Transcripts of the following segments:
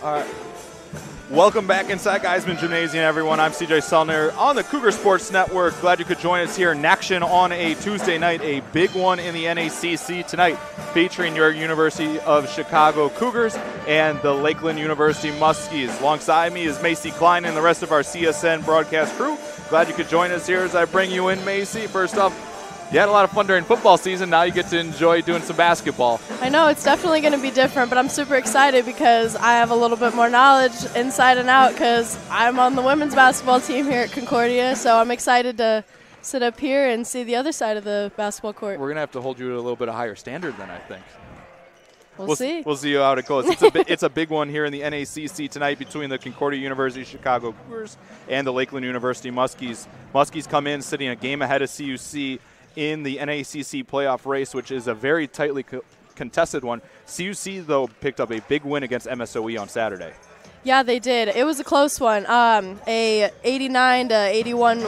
All right. Welcome back inside Geiseman Gymnasium, everyone. I'm CJ Selner on the Cougar Sports Network. Glad you could join us here in action on a Tuesday night, a big one in the NACC tonight, featuring your University of Chicago Cougars and the Lakeland University Muskies. Alongside me is Macy Klein and the rest of our CSN broadcast crew. Glad you could join us here as I bring you in, Macy. First off, you had a lot of fun during football season. Now you get to enjoy doing some basketball. I know, it's definitely going to be different, but I'm super excited because I have a little bit more knowledge inside and out because I'm on the women's basketball team here at Concordia, so I'm excited to sit up here and see the other side of the basketball court. We're going to have to hold you to a little bit of higher standard then, I think. We'll see. We'll see how it goes. It's a big one here in the NACC tonight between the Concordia University Chicago Cougars and the Lakeland University Muskies. Muskies come in sitting a game ahead of CUC in the NACC playoff race, which is a very tightly contested one. CUC, though, picked up a big win against MSOE on Saturday. Yeah, they did. It was a close one. A 89 to 81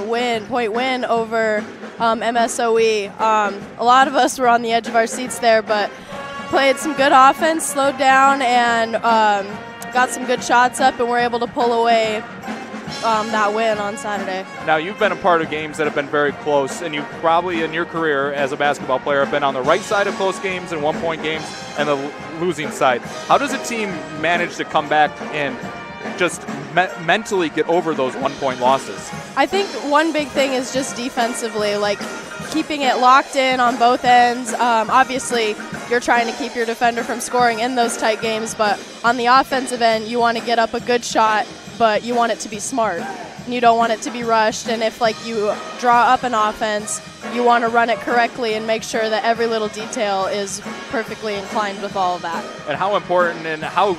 point win over MSOE. A lot of us were on the edge of our seats there, but played some good offense, slowed down, and got some good shots up, and were able to pull away that win on Saturday. Now, you've been a part of games that have been very close, and you probably in your career as a basketball player have been on the right side of close games and one-point games and the losing side. How does a team manage to come back and just mentally get over those one-point losses? I think one big thing is just defensively, like keeping it locked in on both ends. Obviously, you're trying to keep your defender from scoring in those tight games, but on the offensive end, you want to get up a good shot, but you want it to be smart. And you don't want it to be rushed, and if you draw up an offense, you want to run it correctly and make sure that every little detail is perfectly inclined with all of that. And how important and how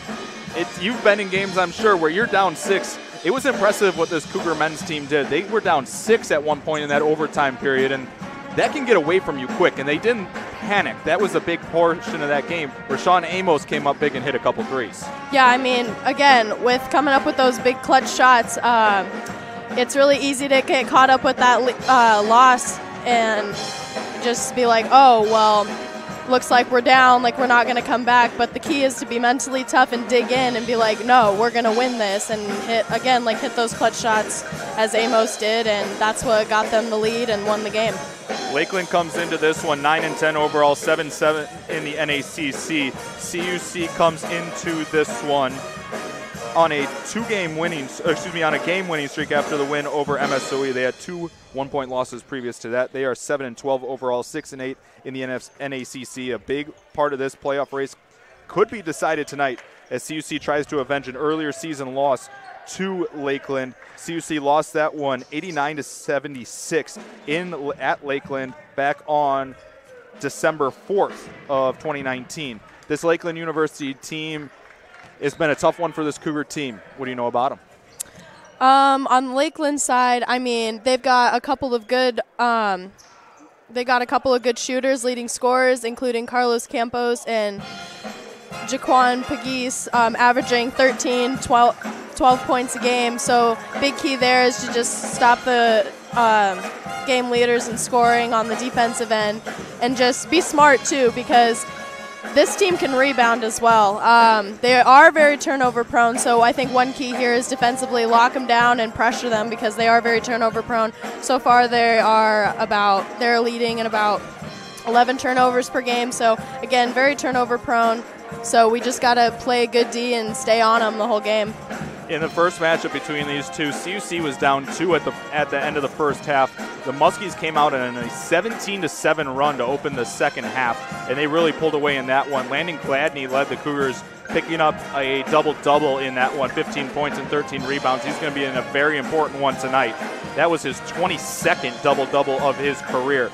you've been in games, I'm sure, where you're down 6. It was impressive what this Cougar men's team did. They were down 6 at one point in that overtime period, and that can get away from you quick, and they didn't panic. That was a big portion of that game where Sean Amos came up big and hit a couple threes. Yeah, I mean, again, with coming up with those big clutch shots, it's really easy to get caught up with that loss and just be like, oh, well, looks like we're down, like we're not going to come back. But the key is to be mentally tough and dig in and be like, no, we're going to win this, and hit those clutch shots as Amos did, and that's what got them the lead and won the game. Lakeland comes into this one 9-10 overall, 7-7 in the NACC. CUC comes into this one on a game winning streak after the win over MSOE. They had 2 one-point losses previous to that. They are 7-12 overall, 6-8 in the NACC. A big part of this playoff race could be decided tonight as CUC tries to avenge an earlier season loss to Lakeland. CUC lost that one 89-76 at Lakeland back on December 4th of 2019. This Lakeland University team has been a tough one for this Cougar team. What do you know about them? On the Lakeland side, I mean, they've got a couple of good shooters, leading scorers, including Carlos Campos and Jaquan Pagis, averaging 13, 12 points a game. So big key there is to just stop the game leaders in scoring on the defensive end and just be smart too, because this team can rebound as well. They are very turnover prone, so I think one key here is defensively lock them down and pressure them because they are very turnover prone. So far they're leading in about 11 turnovers per game, so again, very turnover prone. So we just got to play good D and stay on them the whole game. In the first matchup between these two, CUC was down 2 at the end of the first half. The Muskies came out in a 17-7 run to open the second half, and they really pulled away in that one. Landon Gladney led the Cougars, picking up a double-double in that one, 15 points and 13 rebounds. He's going to be in a very important one tonight. That was his 22nd double-double of his career.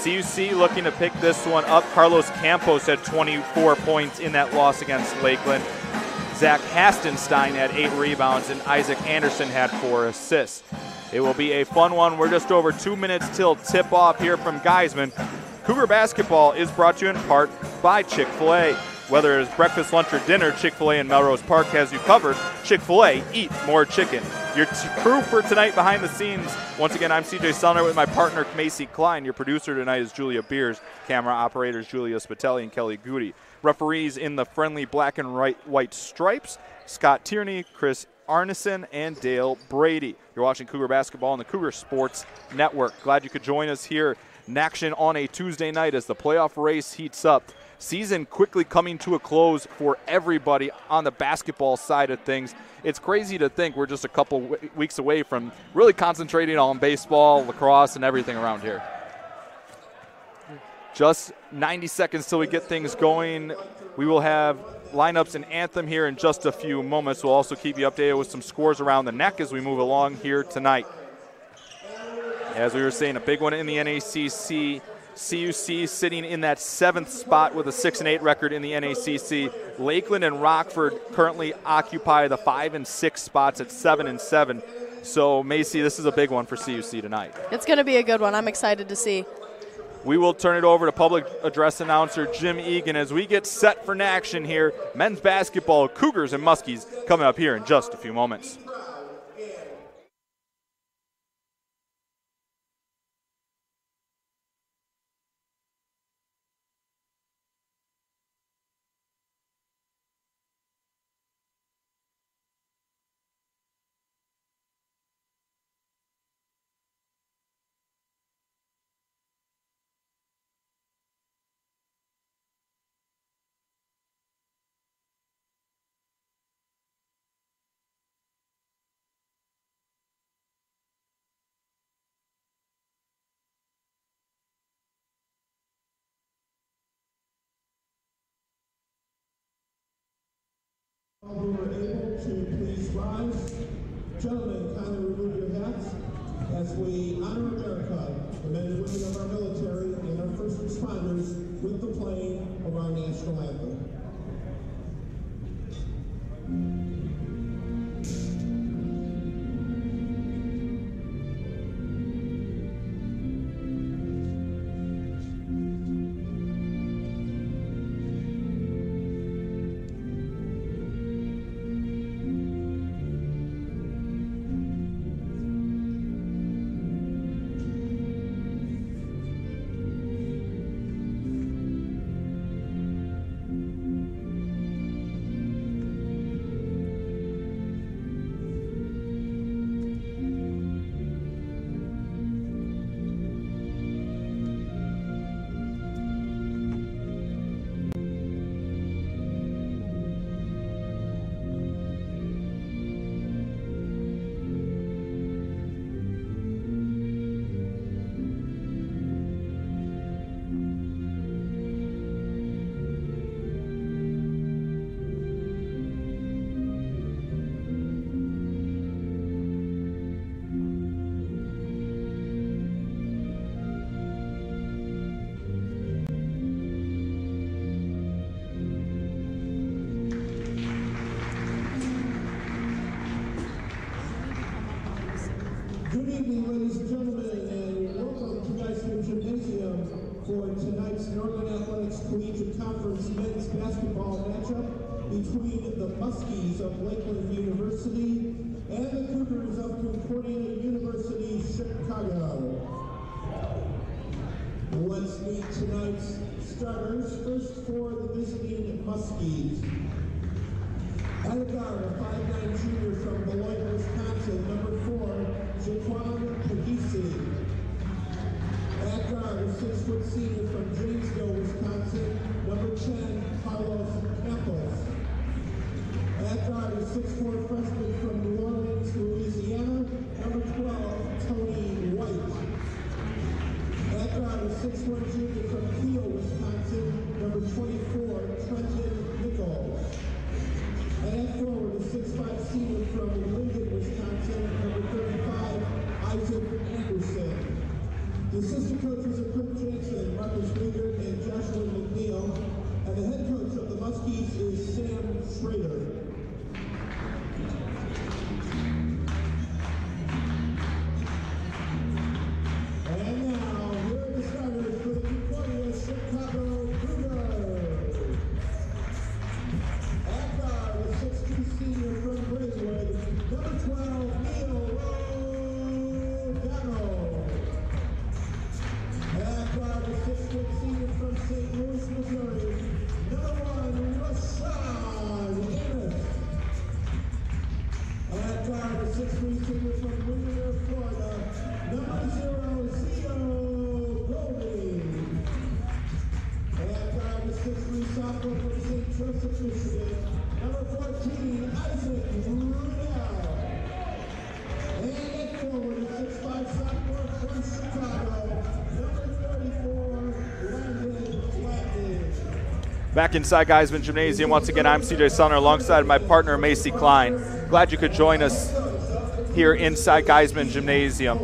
CUC looking to pick this one up. Carlos Campos had 24 points in that loss against Lakeland. Zach Hastenstein had 8 rebounds, and Isaac Anderson had 4 assists. It will be a fun one. We're just over 2 minutes till tip-off here from Geiseman. Cougar basketball is brought to you in part by Chick-fil-A. Whether it is breakfast, lunch, or dinner, Chick-fil-A in Melrose Park has you covered. Chick-fil-A, eat more chicken. Your crew for tonight behind the scenes. Once again, I'm CJ Selner with my partner, Macy Klein. Your producer tonight is Julia Beers. Camera operators, Julia Spitelli and Kelly Goody. Referees in the friendly black and white stripes, Scott Tierney, Chris Arneson, and Dale Brady. You're watching Cougar basketball on the Cougar Sports Network. Glad you could join us here in action on a Tuesday night as the playoff race heats up. Season quickly coming to a close for everybody on the basketball side of things. It's crazy to think we're just a couple weeks away from really concentrating on baseball, lacrosse, and everything around here. Just 90 seconds till we get things going. We will have lineups and anthem here in just a few moments. We'll also keep you updated with some scores around the NACC as we move along here tonight. As we were saying, a big one in the NACC. CUC sitting in that 7th spot with a 6-8 record in the NACC. Lakeland and Rockford currently occupy the 5 and 6 spots at 7 and 7. So, Macy, this is a big one for CUC tonight. It's going to be a good one. I'm excited to see. We will turn it over to public address announcer Jim Egan as we get set for action here. Men's basketball, Cougars and Muskies coming up here in just a few moments. Who are able to please rise. Gentlemen, kindly remove your hats as we honor America, the men and women of our military and our first responders with the playing of our national anthem. Good evening, ladies and gentlemen, and welcome to Geiseman Gymnasium for tonight's Northern Athletics Collegiate Conference men's basketball matchup between the Muskies of Lakeland University and the Cougars of Concordia University, Chicago. Let's meet tonight's starters. First for the visiting Muskies. At a guard, a 5'9" junior from Beloit, Wisconsin, number 4, Jaquan Pagisi. At guard, a 6-foot senior from Janesville, Wisconsin, number 10, Carlos Campos. At guard, a 6'4" freshman from New Orleans, Louisiana, number 12, Tony White. At guard, a 6'1" junior from Kiel, Wisconsin, number 24, Trenton Nichols. And at forward, a 6'5" senior from Linden, Wisconsin, number 35, Isaac Anderson. The assistant coaches are Kirk Jackson, Marcus Rieger, and Joshua McNeil. And the head coach of the Muskies is Sam Schrader. And now, here are the starters for the Concordia Chicago Cougars. At guard, a 6'2" senior from Braidwood, Back inside Geiseman Gymnasium. Once again, I'm CJ Sumner alongside my partner, Macy Klein. Glad you could join us here inside Geiseman Gymnasium.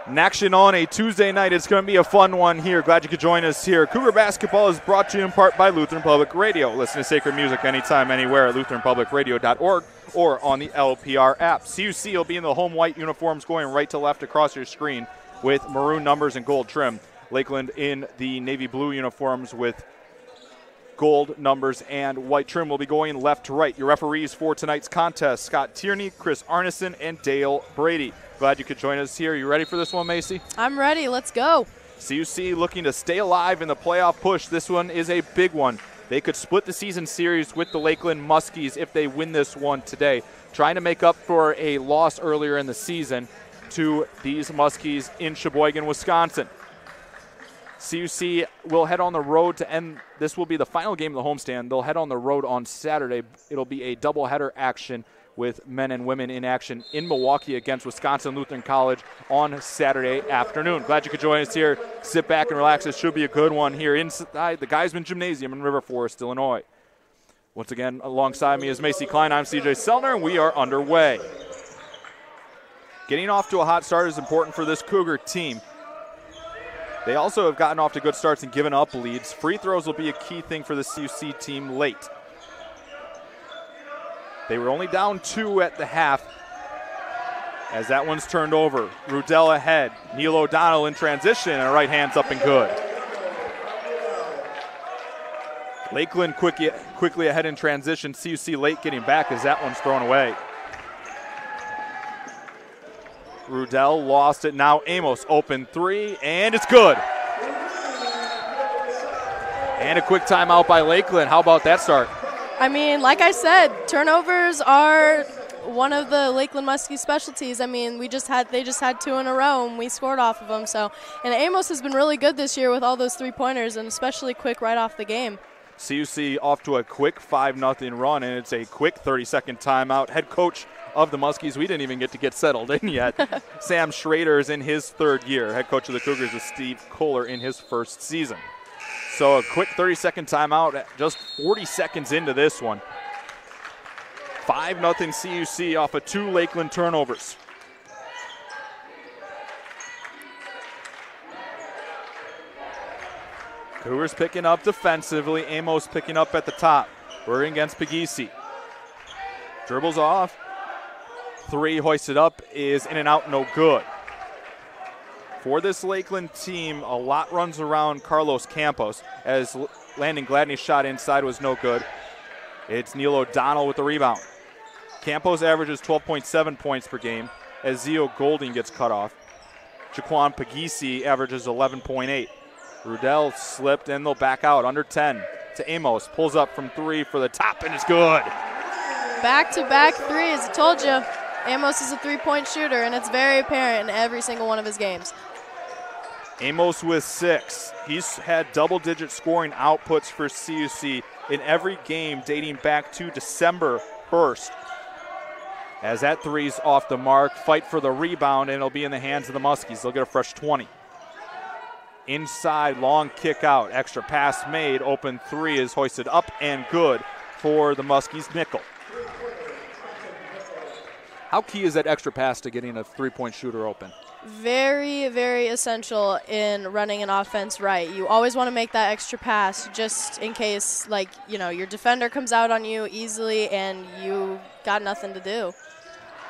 Action on a Tuesday night. It's going to be a fun one here. Glad you could join us here. Cougar basketball is brought to you in part by Lutheran Public Radio. Listen to sacred music anytime, anywhere at lutheranpublicradio.org or on the LPR app. CUC will be in the home white uniforms going right to left across your screen with maroon numbers and gold trim. Lakeland in the navy blue uniforms with gold numbers and white trim will be going left to right. Your referees for tonight's contest, Scott Tierney, Chris Arneson, and Dale Brady. Glad you could join us here. You ready for this one, Macy? I'm ready. Let's go. CUC looking to stay alive in the playoff push. This one is a big one. They could split the season series with the Lakeland Muskies if they win this one today, trying to make up for a loss earlier in the season to these Muskies in Sheboygan, Wisconsin. CUC will head on the road to end. This will be the final game of the homestand. They'll head on the road on Saturday. It'll be a doubleheader action with men and women in action in Milwaukee against Wisconsin Lutheran College on Saturday afternoon. Glad you could join us here. Sit back and relax. It should be a good one here inside the Geiseman Gymnasium in River Forest, Illinois. Once again, alongside me is Macy Klein. I'm CJ Selner, and we are underway. Getting off to a hot start is important for this Cougar team. They also have gotten off to good starts and given up leads. Free throws will be a key thing for the CUC team late. They were only down 2 at the half as that one's turned over. Rudell ahead. Neil O'Donnell in transition, and right hand's up and good. Lakeland quickly ahead in transition. CUC late getting back as that one's thrown away. Rudell lost it. Now Amos open three, and it's good. And a quick timeout by Lakeland. How about that start? I mean, like I said, turnovers are one of the Lakeland Muskie specialties. I mean, they just had 2 in a row, and we scored off of them. So, and Amos has been really good this year with all those 3-pointers, and especially quick right off the game. CUC off to a quick 5-0 run, and it's a quick 30-second timeout. Head coach of the Muskies, we didn't even get settled in yet. Sam Schrader is in his 3rd year. Head coach of the Cougars is Steve Kohler in his 1st season. So a quick 30-second timeout, just 40 seconds into this one. 5-0 CUC off of 2 Lakeland turnovers. Cougars picking up defensively. Amos picking up at the top. We're against Pagisi. Dribbles off. 3 hoisted up is in and out, no good. For this Lakeland team, a lot runs around Carlos Campos as Landon Gladney's shot inside was no good. It's Neil O'Donnell with the rebound. Campos averages 12.7 points per game as Zio Golding gets cut off. Jaquan Pagisi averages 11.8. Rudell slipped and they'll back out under 10 to Amos. Pulls up from 3 for the top and it's good. Back-to-back threes, I told you. Amos is a 3-point shooter, and it's very apparent in every single one of his games. Amos with 6. He's had double-digit scoring outputs for CUC in every game dating back to December 1st. As that 3's off the mark, fight for the rebound, and it'll be in the hands of the Muskies. They'll get a fresh 20. Inside, long kick out. Extra pass made. Open 3 is hoisted up and good for the Muskies nickel. How key is that extra pass to getting a 3-point shooter open? Very, very essential in running an offense right. You always want to make that extra pass just in case, your defender comes out on you easily and you got nothing to do.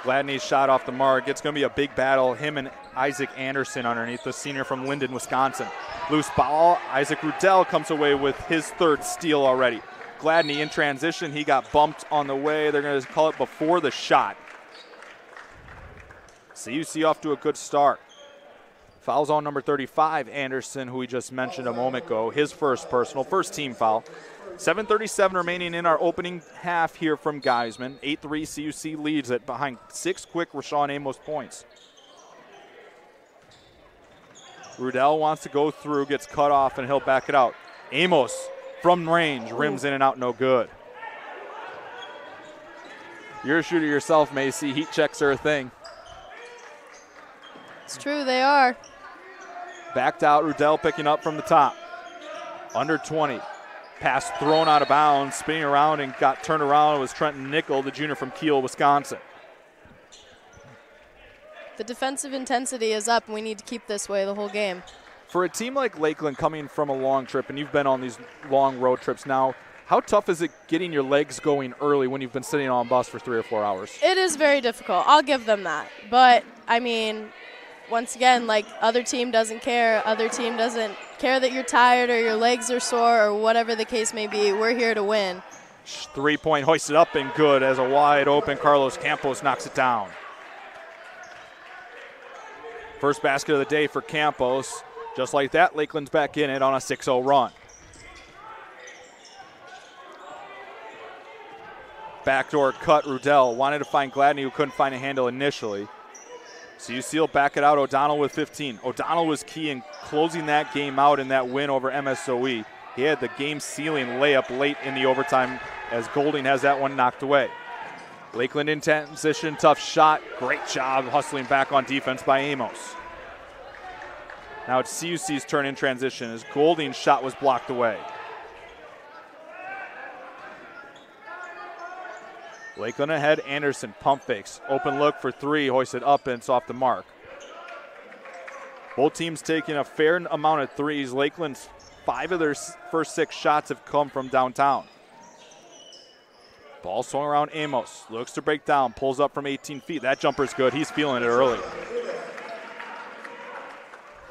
Gladney's shot off the mark. It's going to be a big battle. Him and Isaac Anderson underneath, the senior from Linden, Wisconsin. Loose ball. Isaac Rudell comes away with his 3rd steal already. Gladney in transition. He got bumped on the way. They're going to call it before the shot. CUC off to a good start. Fouls on number 35, Anderson, who we just mentioned a moment ago. His first team foul. 7:37 remaining in our opening half here from Geiseman. 8-3 CUC leads it behind 6 quick Rashawn Amos points. Rudell wants to go through, gets cut off, and he'll back it out. Amos from range, rims in and out, no good. You're a shooter yourself, Macy. Heat checks are a thing. It's true, they are. Backed out, Rudell picking up from the top. Under 20. Pass thrown out of bounds, spinning around and got turned around. It was Trenton Nickel, the junior from Kiel, Wisconsin. The defensive intensity is up, and we need to keep this way the whole game. For a team like Lakeland coming from a long trip, and you've been on these long road trips now, how tough is it getting your legs going early when you've been sitting on a bus for 3 or 4 hours? It is very difficult. I'll give them that. But, I mean, once again, like, other team doesn't care. Other team doesn't care that you're tired or your legs are sore or whatever the case may be. We're here to win. 3-point hoisted up and good as a wide open Carlos Campos knocks it down. First basket of the day for Campos. Just like that, Lakeland's back in it on a 6-0 run. Backdoor cut, Rudell wanted to find Gladney, who couldn't find a handle initially. CUC will back it out, O'Donnell with 15. O'Donnell was key in closing that game out in that win over MSOE. He had the game-sealing layup late in the overtime as Golding has that one knocked away. Lakeland in transition, tough shot. Great job hustling back on defense by Amos. Now it's CUC's turn in transition as Golding's shot was blocked away. Lakeland ahead, Anderson pump fakes. Open look for 3, hoisted up and it's off the mark. Both teams taking a fair amount of threes. Lakeland's 5 of their first 6 shots have come from downtown. Ball swung around Amos, looks to break down, pulls up from 18 feet. That jumper's good, he's feeling it early.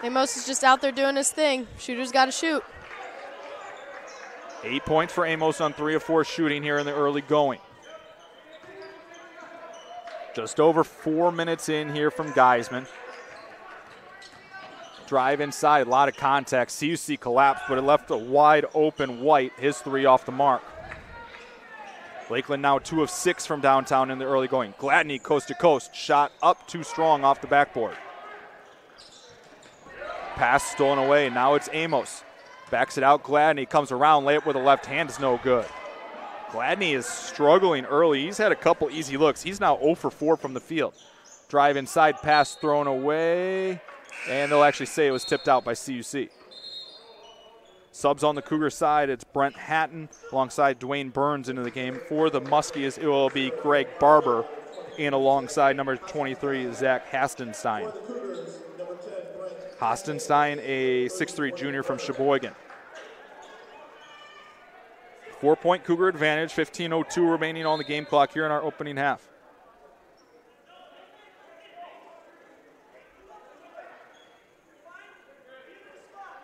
Amos is just out there doing his thing. Shooter's got to shoot. 8 points for Amos on 3 of 4 shooting here in the early going. Just over 4 minutes in here from Geiseman. Drive inside, a lot of contact. CUC collapsed, but it left a wide open White, his 3 off the mark. Lakeland now 2 of 6 from downtown in the early going. Gladney coast to coast, shot up too strong off the backboard. Pass stolen away, now it's Amos. Backs it out, Gladney comes around, layup with a left hand is no good. Gladney is struggling early. He's had a couple easy looks. He's now 0 for 4 from the field. Drive inside, pass thrown away, and they'll actually say it was tipped out by CUC. Subs on the Cougar side, it's Brent Hatton alongside Dwayne Burns into the game. For the Muskies, it will be Greg Barber in alongside number 23, Zach Hastenstein. Hastenstein, a 6'3 junior from Sheboygan. 4-point Cougar advantage, 15:02 remaining on the game clock here in our opening half.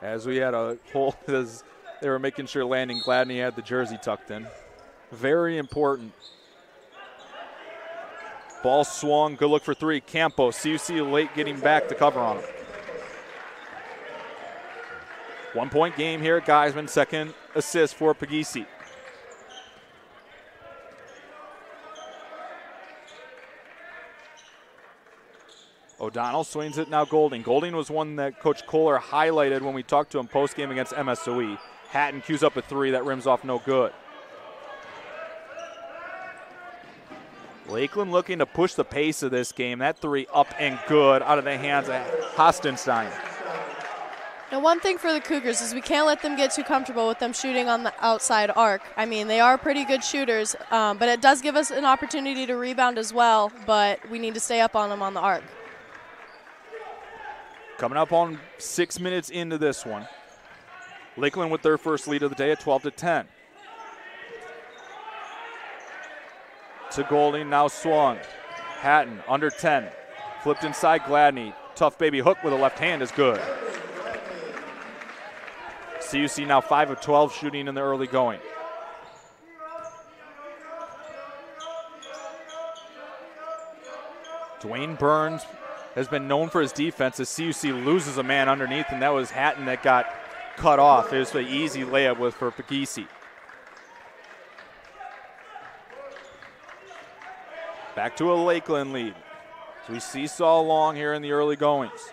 As we had a whole, as they were making sure Landon Gladney had the jersey tucked in. Very important. Ball swung, good look for 3. Campos, CUC late getting back to cover on him. 1-point game here at Geiseman, second assist for Pagisi. O'Donnell swings it, now Golding. Golding was one that Coach Kohler highlighted when we talked to him post-game against MSOE. Hatton cues up a 3, that rims off no good. Lakeland looking to push the pace of this game. That 3 up and good out of the hands of Hastenstein. Now, one thing for the Cougars is we can't let them get too comfortable with them shooting on the outside arc. I mean, they are pretty good shooters, but it does give us an opportunity to rebound as well, but we need to stay up on them on the arc. Coming up on 6 minutes into this one. Lakeland with their first lead of the day at 12-10. To Golding, now swung. Hatton, under 10. Flipped inside, Gladney. Tough baby hook with a left hand is good. CUC now 5 of 12 shooting in the early going. Dwayne Burns has been known for his defense as CUC loses a man underneath, and that was Hatton that got cut off. It was an easy layup for Pagisi. Back to a Lakeland lead. So we seesaw along here in the early goings.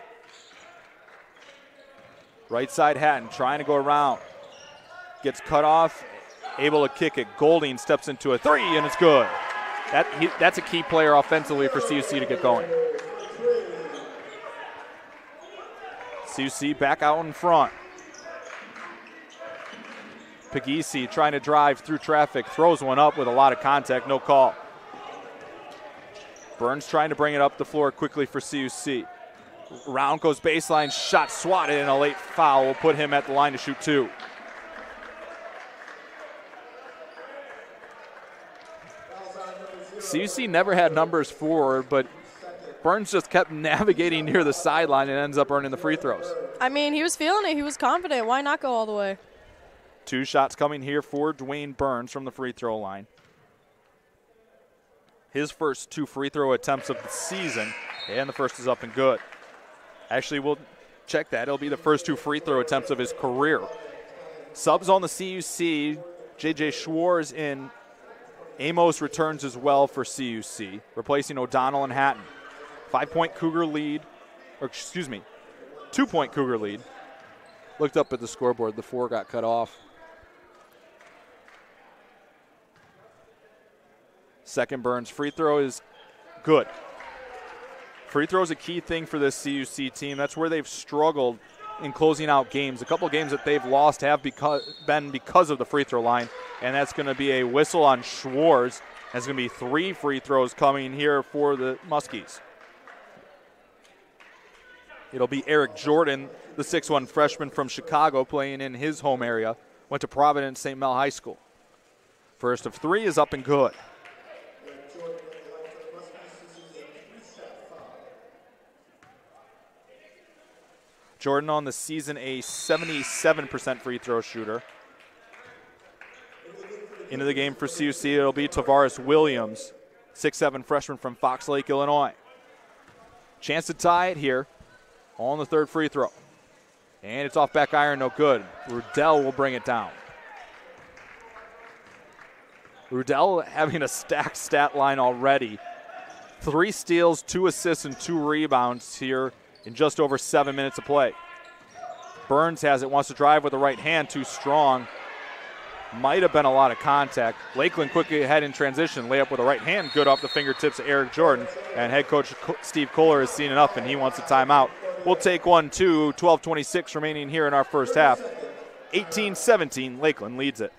Right side Hatton trying to go around. Gets cut off, able to kick it. Golding steps into a 3, and it's good. That's a key player offensively for CUC to get going. CUC back out in front. Pagisi trying to drive through traffic, throws one up with a lot of contact, no call. Burns trying to bring it up the floor quickly for CUC. Round goes baseline, shot swatted, and a late foul will put him at the line to shoot 2. CUC never had numbers forward, but Burns just kept navigating near the sideline and ends up earning the free throws. I mean, he was feeling it. He was confident. Why not go all the way? 2 shots coming here for Dwayne Burns from the free throw line. His first 2 free throw attempts of the season, and the first is up and good. Actually, we'll check that. It'll be the first 2 free throw attempts of his career. Subs on the CUC, J.J. Schwartz in. Amos returns as well for CUC, replacing O'Donnell and Hatton. 5-point Cougar lead, or excuse me, 2-point Cougar lead. Looked up at the scoreboard, the 4 got cut off. Second Burns free throw is good. Free throw is a key thing for this CUC team. That's where they've struggled in closing out games. A couple of games that they've lost have been because of the free throw line, and that's going to be a whistle on Schwartz. There's going to be 3 free throws coming here for the Muskies. It'll be Eric Jordan, the 6'1 freshman from Chicago, playing in his home area. Went to Providence St. Mel High School. First of 3 is up and good. Jordan on the season a 77% free throw shooter. Into the game for CUC, it'll be Tavares Williams, 6'7 freshman from Fox Lake, Illinois. Chance to tie it here on the 3rd free throw. And it's off back iron, no good. Rudell will bring it down. Rudell having a stacked stat line already. 3 steals, 2 assists, and 2 rebounds here in just over 7 minutes of play. Burns has it, wants to drive with the right hand, too strong. Might have been a lot of contact. Lakeland quickly ahead in transition, layup with the right hand, good off the fingertips of Eric Jordan. And head coach Steve Kohler has seen enough, and he wants a timeout. We'll take 1-2, 12:26 remaining here in our first half. 18-17, Lakeland leads it.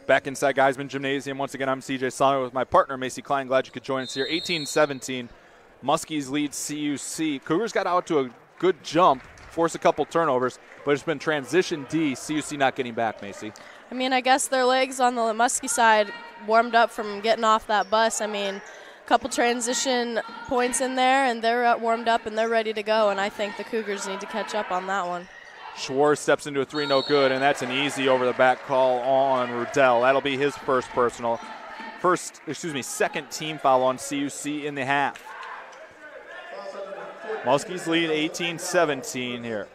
Back inside Geiseman Gymnasium. Once again, I'm CJ Sawyer with my partner, Macy Klein. Glad you could join us here. 18-17, Muskies lead CUC. Cougars got out to a good jump, forced a couple turnovers, but it's been transition D. CUC not getting back, Macy. I mean, I guess their legs on the Muskie side warmed up from getting off that bus. I mean, a couple transition points in there, and they're warmed up and they're ready to go, and I think the Cougars need to catch up on that one. Schwartz steps into a 3, no good, and that's an easy over-the-back call on Rudell. That'll be his first personal. Second team foul on CUC in the half. Muskies lead 18-17 here.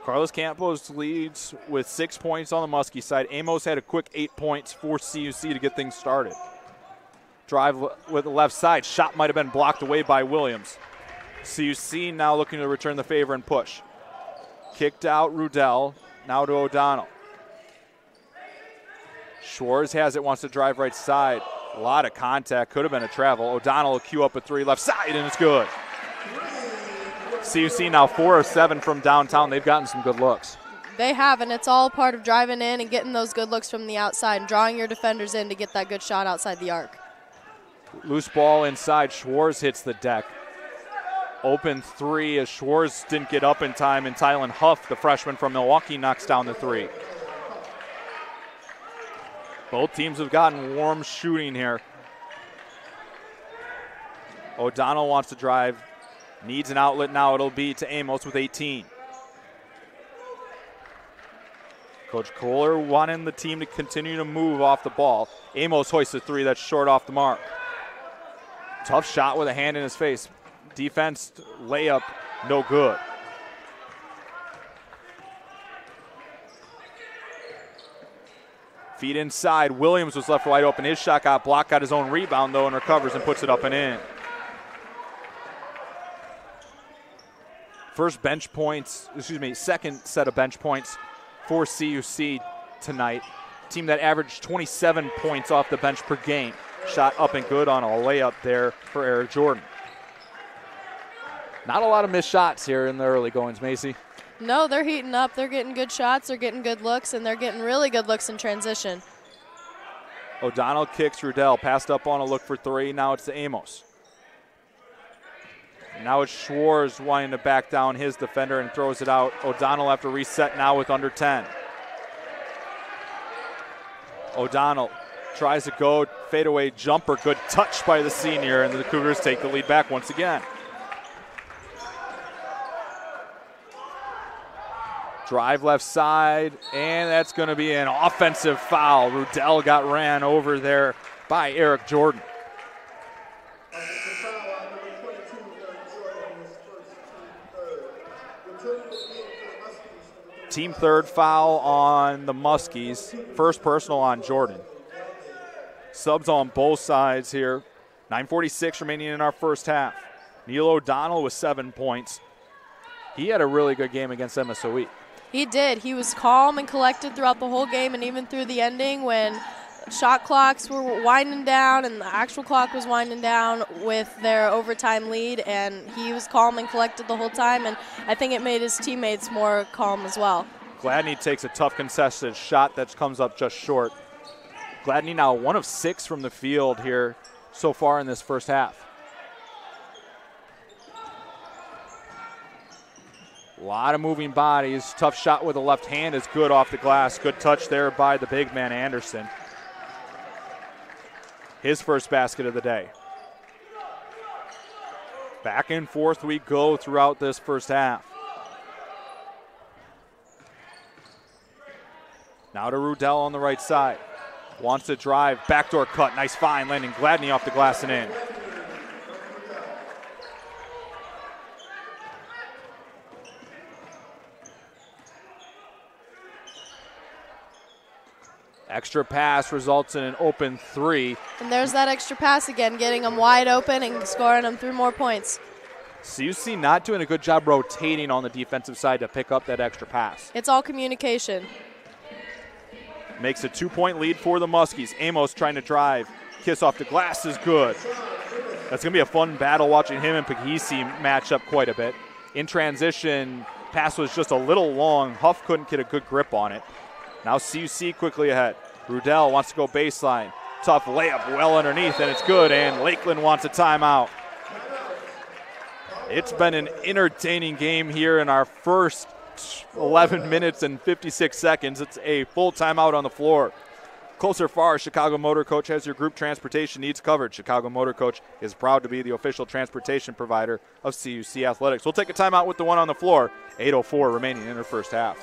Carlos Campos leads with 6 points on the Muskie side. Amos had a quick 8 points for CUC to get things started. Drive with the left side. Shot might have been blocked away by Williams. CUC now looking to return the favor and push. Kicked out Rudell, now to O'Donnell. Schwartz has it, wants to drive right side. A lot of contact, could have been a travel. O'Donnell will cue up a 3 left side, and it's good. CUC now 4 of 7 from downtown. They've gotten some good looks. They have, and it's all part of driving in and getting those good looks from the outside and drawing your defenders in to get that good shot outside the arc. Loose ball inside. Schwartz hits the deck. Open 3 as Schwartz didn't get up in time, and Tylen Huff, the freshman from Milwaukee, knocks down the 3. Both teams have gotten warm shooting here. O'Donnell wants to drive, needs an outlet now. It'll be to Amos with 18. Coach Kohler wanting the team to continue to move off the ball. Amos hoists a 3 that's short off the mark. Tough shot with a hand in his face. Defense layup, no good. Feed inside. Williams was left wide open. His shot got blocked, got his own rebound, though, and recovers and puts it up and in. Second set of bench points for CUC tonight. Team that averaged 27 points off the bench per game. Shot up and good on a layup there for Eric Jordan. Not a lot of missed shots here in the early goings, Macy. No, they're heating up. They're getting good shots. They're getting good looks, and they're getting really good looks in transition. O'Donnell kicks Rudell. Passed up on a look for three. Now it's to Amos. Now it's Schwartz wanting to back down his defender and throws it out. O'Donnell have to reset now with under 10. O'Donnell tries to go. Fadeaway jumper. Good touch by the senior, and the Cougars take the lead back once again. Drive left side, and that's going to be an offensive foul. Rudell got ran over there by Eric Jordan. Team third foul on the Muskies. First personal on Jordan. Subs on both sides here. 9:46 remaining in our first half. Neil O'Donnell with 7 points. He had a really good game against MSOE. He did. He was calm and collected throughout the whole game, and even through the ending when shot clocks were winding down and the actual clock was winding down with their overtime lead, and he was calm and collected the whole time, and I think it made his teammates more calm as well. Gladney takes a tough contested shot that comes up just short. Gladney now 1 of 6 from the field here so far in this first half. A lot of moving bodies. Tough shot with the left hand is good off the glass. Good touch there by the big man, Anderson. His first basket of the day. Back and forth we go throughout this first half. Now to Rudell on the right side. Wants to drive. Backdoor cut. Nice find. Landing Gladney off the glass and in. Extra pass results in an open three. And there's that extra pass again, getting them wide open and scoring them 3 more points. CUC not doing a good job rotating on the defensive side to pick up that extra pass. It's all communication. Makes a 2-point lead for the Muskies. Amos trying to drive. Kiss off the glass is good. That's going to be a fun battle watching him and Pagisi match up quite a bit. In transition, pass was just a little long. Huff couldn't get a good grip on it. Now CUC quickly ahead. Rudell wants to go baseline. Tough layup well underneath, and it's good, and Lakeland wants a timeout. It's been an entertaining game here in our first 11 minutes and 56 seconds. It's a full timeout on the floor. Close or far, Chicago Motor Coach has your group transportation needs covered. Chicago Motor Coach is proud to be the official transportation provider of CUC Athletics. We'll take a timeout with the one on the floor. 8:04 remaining in the first half.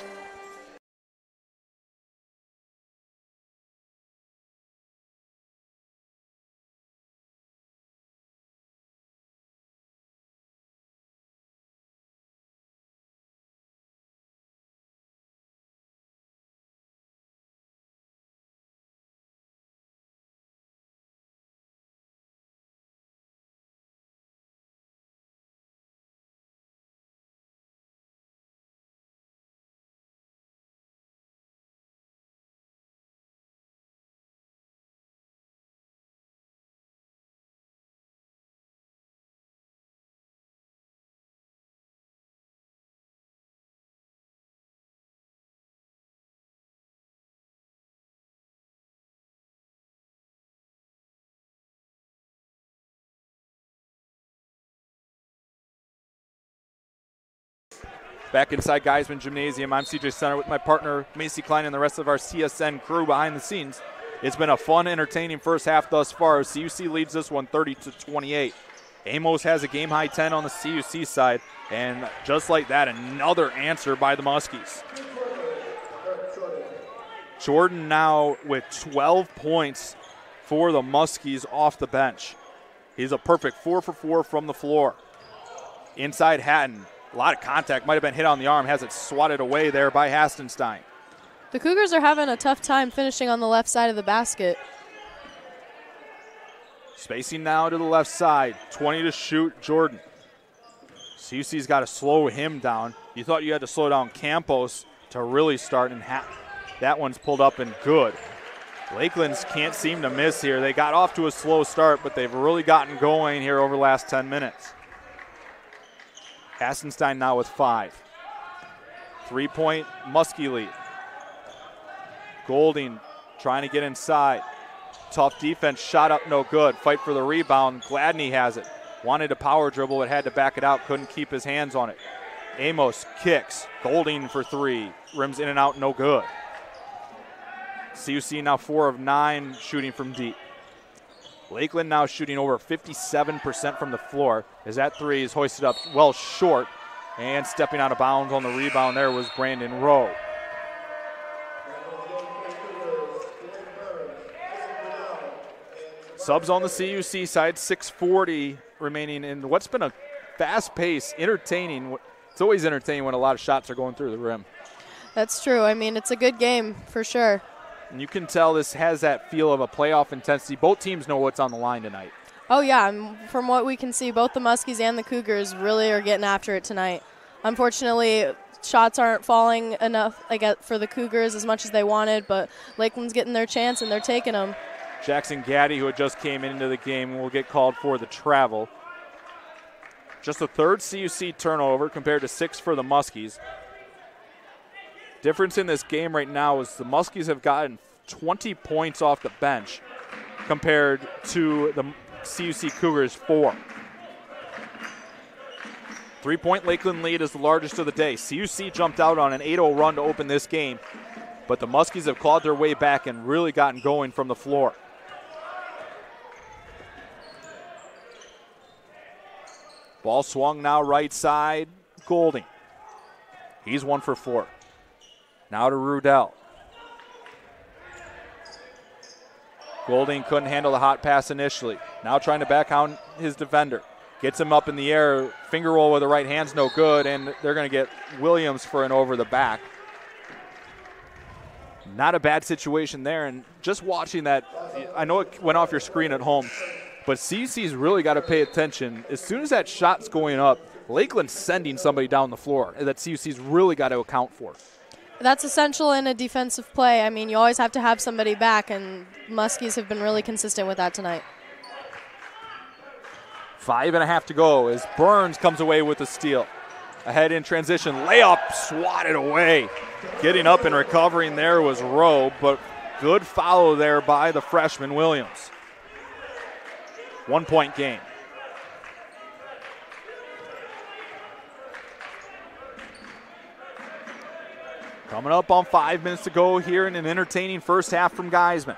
Back inside Geiseman Gymnasium, I'm CJ Center with my partner Macy Klein and the rest of our CSN crew behind the scenes. It's been a fun, entertaining first half thus far. CUC leads this one 30-28. Amos has a game-high 10 on the CUC side, and just like that, another answer by the Muskies. Jordan now with 12 points for the Muskies off the bench. He's a perfect 4 for 4 from the floor. Inside Hatton. A lot of contact, might have been hit on the arm, has it swatted away there by Hastenstein. The Cougars are having a tough time finishing on the left side of the basket. Spacing now to the left side. 20 to shoot, Jordan. CUC's got to slow him down. You thought you had to slow down Campos to really start, and that one's pulled up and good. Lakeland's can't seem to miss here. They got off to a slow start, but they've really gotten going here over the last 10 minutes. Hassenstein now with 5. 3-point Muskie lead. Golding trying to get inside. Tough defense, shot up, no good. Fight for the rebound. Gladney has it. Wanted to power dribble, but had to back it out. Couldn't keep his hands on it. Amos kicks. Golding for 3. Rims in and out, no good. CUC now 4 of 9 shooting from deep. Lakeland now shooting over 57% from the floor as that 3 is hoisted up well short, and stepping out of bounds on the rebound there was Brandon Rowe. Subs on the CUC side, 6:40 remaining in what's been a fast-paced, entertaining. It's always entertaining when a lot of shots are going through the rim. That's true. I mean, it's a good game for sure. And you can tell this has that feel of a playoff intensity. Both teams know what's on the line tonight. Oh, yeah. From what we can see, both the Muskies and the Cougars really are getting after it tonight. Unfortunately, shots aren't falling enough for the Cougars as much as they wanted, but Lakeland's getting their chance, and they're taking them. Jackson Gaddy, who had just came into the game, will get called for the travel. Just the 3rd CUC turnover compared to 6 for the Muskies. Difference in this game right now is the Muskies have gotten 20 points off the bench compared to the CUC Cougars 4. 3-point Lakeland lead is the largest of the day. CUC jumped out on an 8-0 run to open this game, but the Muskies have clawed their way back and really gotten going from the floor. Ball swung now right side, Golding. He's 1 for 4. Now to Rudell. Golding couldn't handle the hot pass initially. Now trying to backhand his defender. Gets him up in the air. Finger roll with the right hand's no good, and they're going to get Williams for an over the back. Not a bad situation there, and just watching that, I know it went off your screen at home, but CUC's really got to pay attention. As soon as that shot's going up, Lakeland's sending somebody down the floor that CUC's really got to account for. That's essential in a defensive play. I mean, you always have to have somebody back, and Muskies have been really consistent with that tonight. 5.5 to go as Burns comes away with the steal. Ahead in transition, layup swatted away. Getting up and recovering there was Rowe, but good follow there by the freshman Williams. 1-point game. Coming up on 5 minutes to go here in an entertaining first half from Geiseman.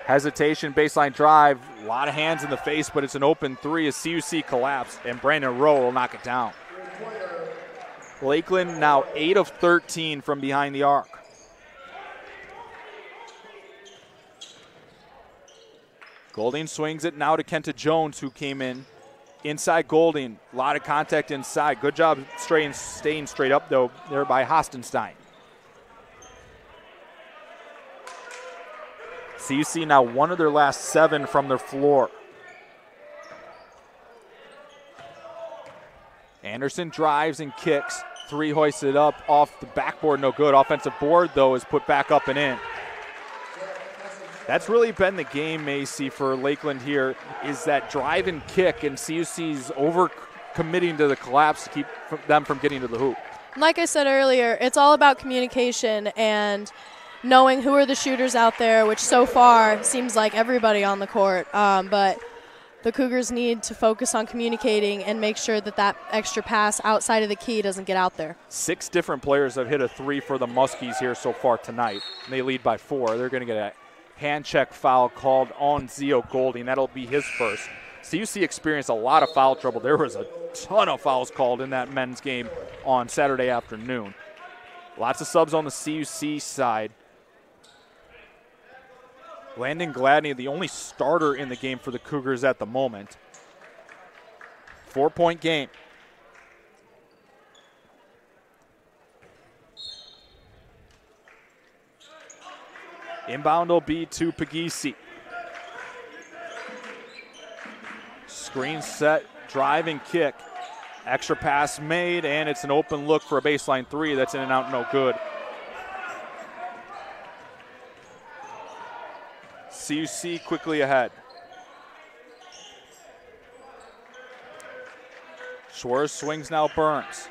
Hesitation, baseline drive, a lot of hands in the face, but it's an open 3 as CUC collapsed, and Brandon Rowe will knock it down. Lakeland now 8 of 13 from behind the arc. Golding swings it now to Kenta Jones, who came in. Inside Golding, a lot of contact inside. Good job staying straight up, though, there by Hastenstein. CUC now 1 of their last 7 from their floor. Anderson drives and kicks. 3 hoisted up off the backboard, no good. Offensive board, though, is put back up and in. That's really been the game, Macy, for Lakeland here, is that drive and kick, and CUC's over-committing to the collapse to keep them from getting to the hoop. Like I said earlier, it's all about communication and knowing who are the shooters out there, which so far seems like everybody on the court. But the Cougars need to focus on communicating and make sure that that extra pass outside of the key doesn't get out there. 6 different players have hit a 3 for the Muskies here so far tonight, and they lead by 4. They're going to get a hand check foul called on Zio Golding. That'll be his first. CUC experienced a lot of foul trouble. There was a ton of fouls called in that men's game on Saturday afternoon. Lots of subs on the CUC side. Landon Gladney, the only starter in the game for the Cougars at the moment. 4-point game. Inbound will be to Puglisi. Screen set, drive and kick. Extra pass made, and it's an open look for a baseline three. That's in and out, no good. CUC quickly ahead. Schwartz swings now, Burns.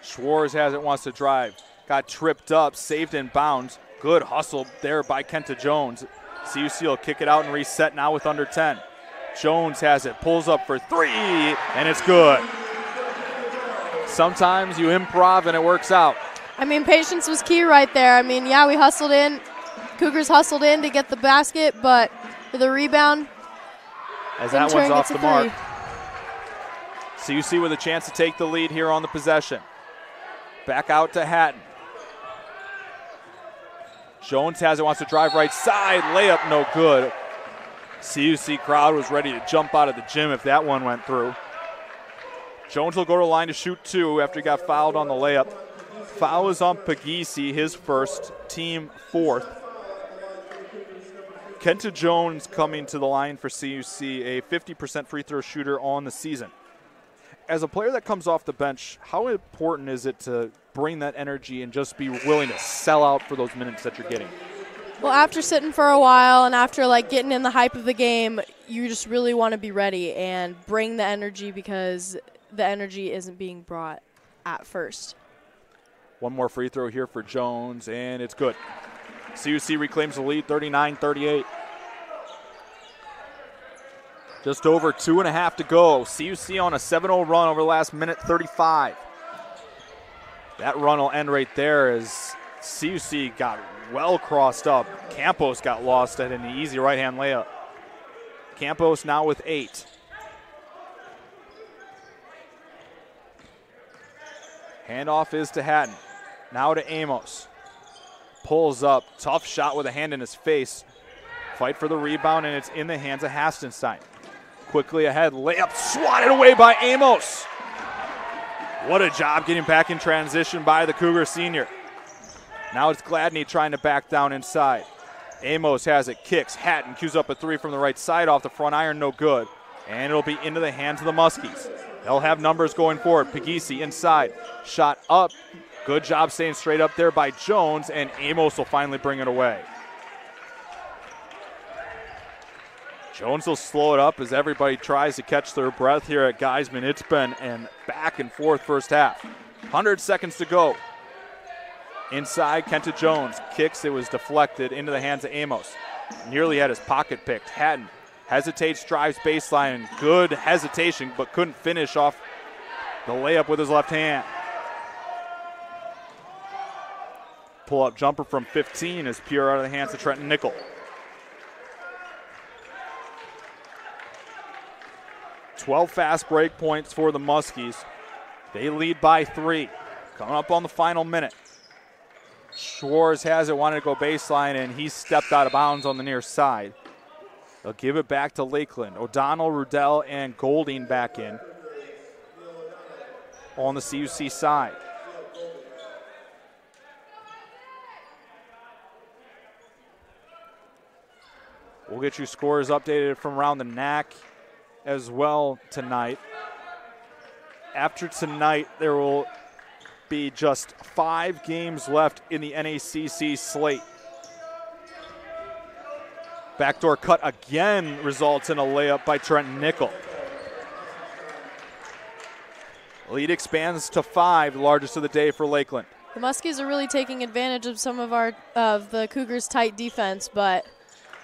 Schwartz has it, wants to drive. Got tripped up, saved in bounds. Good hustle there by Kenta Jones. CUC will kick it out and reset now with under 10. Jones has it, pulls up for three, and it's good. Sometimes you improv and it works out. I mean, patience was key right there. I mean, yeah, we hustled in. Cougars hustled in to get the basket, but for the rebound, as that one's off the mark. CUC with a chance to take the lead here on the possession. Back out to Hatton. Jones has it, wants to drive right side. Layup no good. CUC crowd was ready to jump out of the gym if that one went through. Jones will go to the line to shoot two after he got fouled on the layup. Foul is on Puglisi, his first, team fourth. Kenta Jones coming to the line for CUC, a 50% free throw shooter on the season. As a player that comes off the bench, how important is it to bring that energy and just be willing to sell out for those minutes that you're getting? Well, after sitting for a while and after getting in the hype of the game, you just really want to be ready and bring the energy because the energy isn't being brought at first. One more free throw here for Jones, and it's good. CUC reclaims the lead, 39-38. Just over 2.5 to go. CUC on a 7-0 run over the last minute 35. That run will end right there as CUC got well crossed up. Campos got lost at an easy right-hand layup. Campos now with 8. Handoff is to Hatton. Now to Amos. Pulls up. Tough shot with a hand in his face. Fight for the rebound, and it's in the hands of Hastenstein. Quickly ahead. Layup swatted away by Amos. What a job getting back in transition by the Cougar senior. Now it's Gladney trying to back down inside. Amos has it, kicks. Hatton cues up a three from the right side off the front iron, no good. And it'll be into the hands of the Muskies. They'll have numbers going forward. Puglisi inside, shot up. Good job staying straight up there by Jones, and Amos will finally bring it away. Jones will slow it up as everybody tries to catch their breath here at Geiseman. It's been a back and forth first half. 100 seconds to go. Inside, Kenta Jones kicks. It was deflected into the hands of Amos. Nearly had his pocket picked. Hatton hesitates, drives baseline. Good hesitation, but couldn't finish off the layup with his left hand. Pull-up jumper from 15 is pure out of the hands of Trenton Nickel. "12 fast break points for the Muskies. They lead by 3. Coming up on the final minute. Schwartz has it, wanted to go baseline, and he stepped out of bounds on the near side. They'll give it back to Lakeland. O'Donnell, Rudell, and Golding back in on the CUC side. We'll get you scores updated from around the NACC as well tonight. After tonight, there will be just 5 games left in the NACC slate. Backdoor cut again results in a layup by Trenton Nickel. Lead expands to 5, the largest of the day for Lakeland. The Muskies are really taking advantage of some of the Cougars' tight defense, but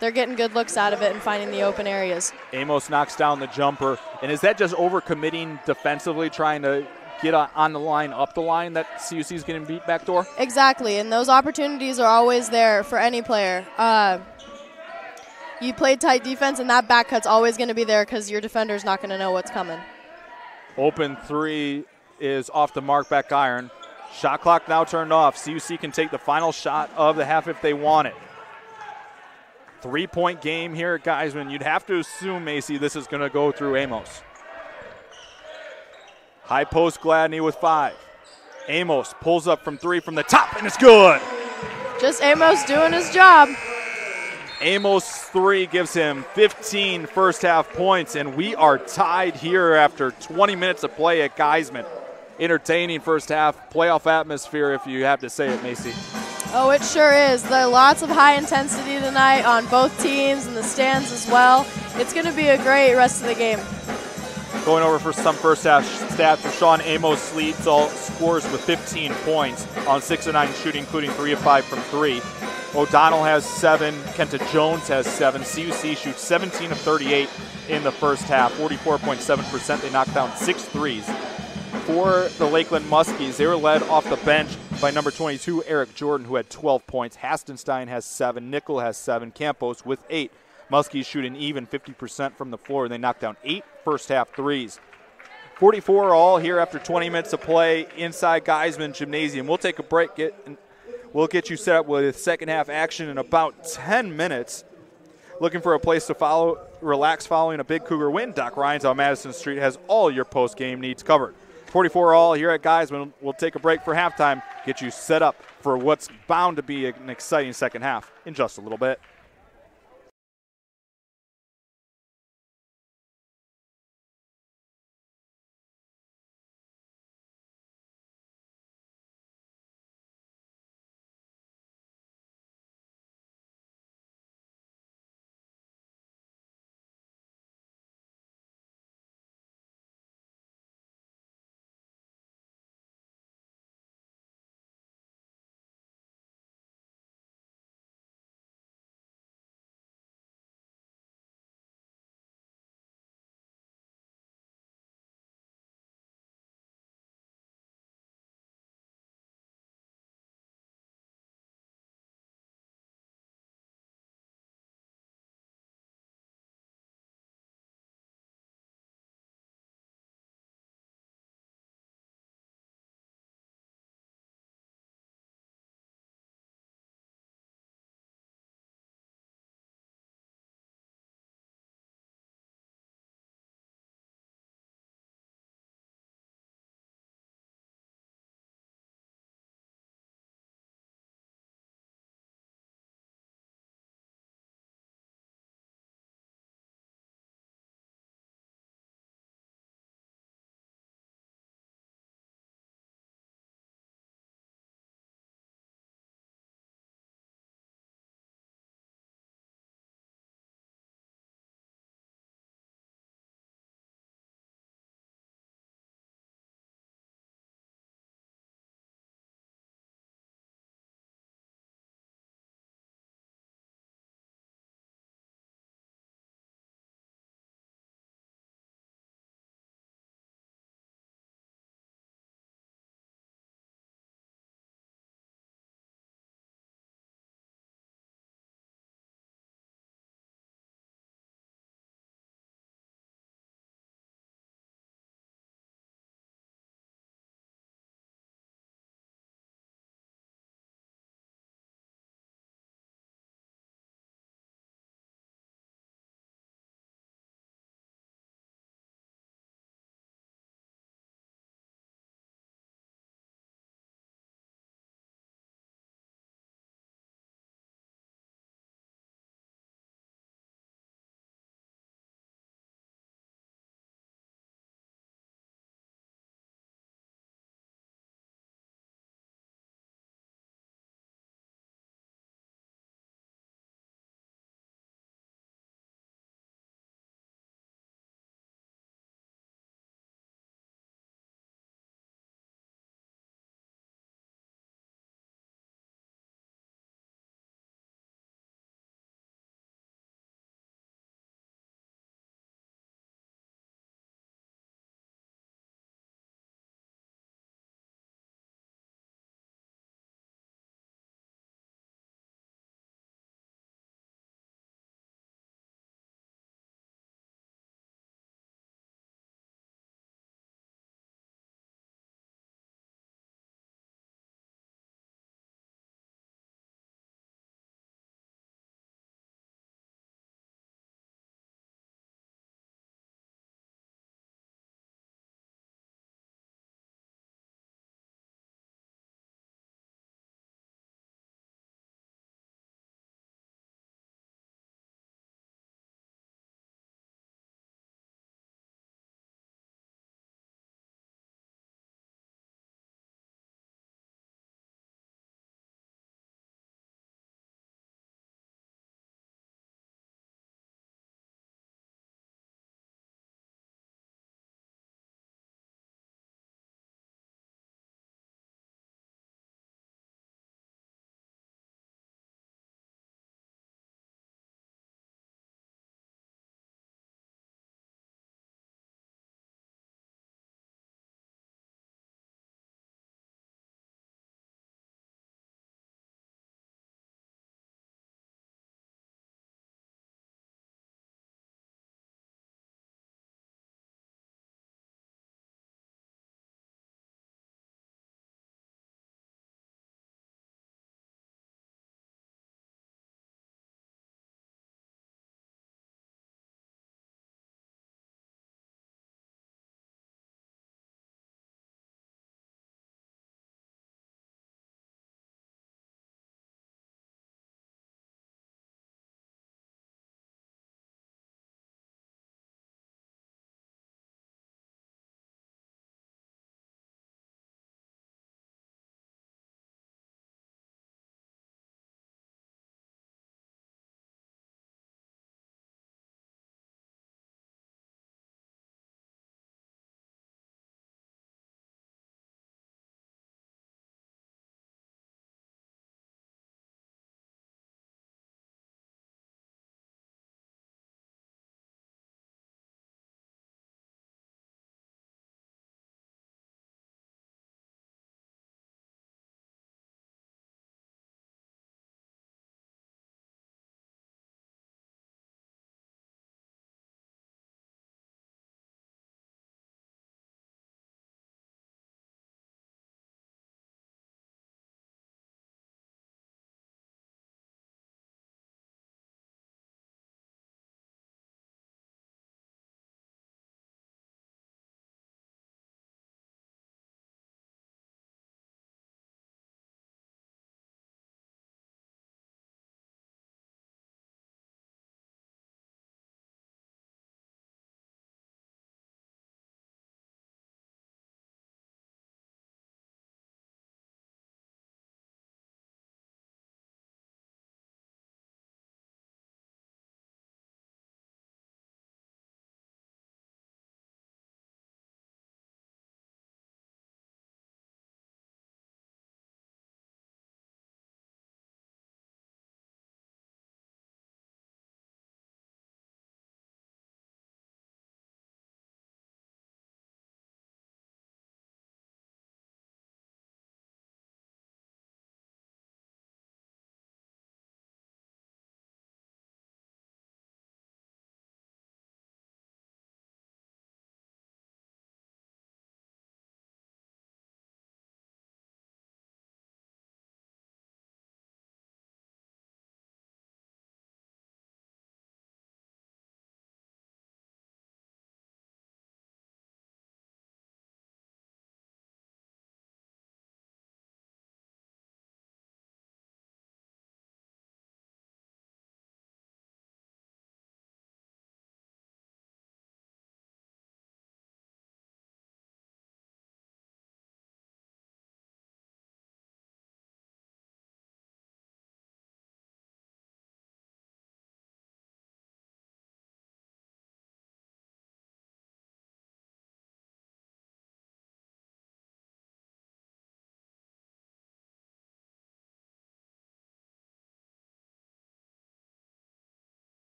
they're getting good looks out of it and finding the open areas. Amos knocks down the jumper. And is that just overcommitting defensively, trying to get on the line, up the line, that CUC is getting beat backdoor? Exactly, and those opportunities are always there for any player. You play tight defense, and that back cut's always going to be there because your defender's not going to know what's coming. Open three is off the mark, back iron. Shot clock now turned off. CUC can take the final shot of the half if they want it. 3-point game here at Geiseman. You'd have to assume, Macy, this is going to go through Amos. High post Gladney with 5. Amos pulls up from 3 from the top, and it's good. Just Amos doing his job. Amos 3 gives him 15 first half points, and we are tied here after 20 minutes of play at Geiseman. Entertaining first half, playoff atmosphere, if you have to say it, Macy. Oh, it sure is. There are lots of high intensity tonight on both teams and the stands as well. It's going to be a great rest of the game. Going over for some first half stats for Sean, Amos leads all scores with 15 points on 6 of 9 shooting, including 3 of 5 from 3. O'Donnell has 7, Kenta Jones has 7. CUC shoots 17 of 38 in the first half, 44.7%. They knocked down 6 threes. For the Lakeland Muskies, they were led off the bench by number 22, Eric Jordan, who had 12 points. Hastenstein has 7, Nickel has 7, Campos with 8. Muskies shooting even 50% from the floor, and they knocked down 8 first half threes. 44 all here after 20 minutes of play inside Geiseman Gymnasium. We'll take a break. We'll get you set up with second half action in about 10 minutes. Looking for a place to relax following a big Cougar win? Doc Ryan's on Madison Street has all your post-game needs covered. 44 all here at Geiseman. We'll take a break for halftime, get you set up for what's bound to be an exciting second half in just a little bit.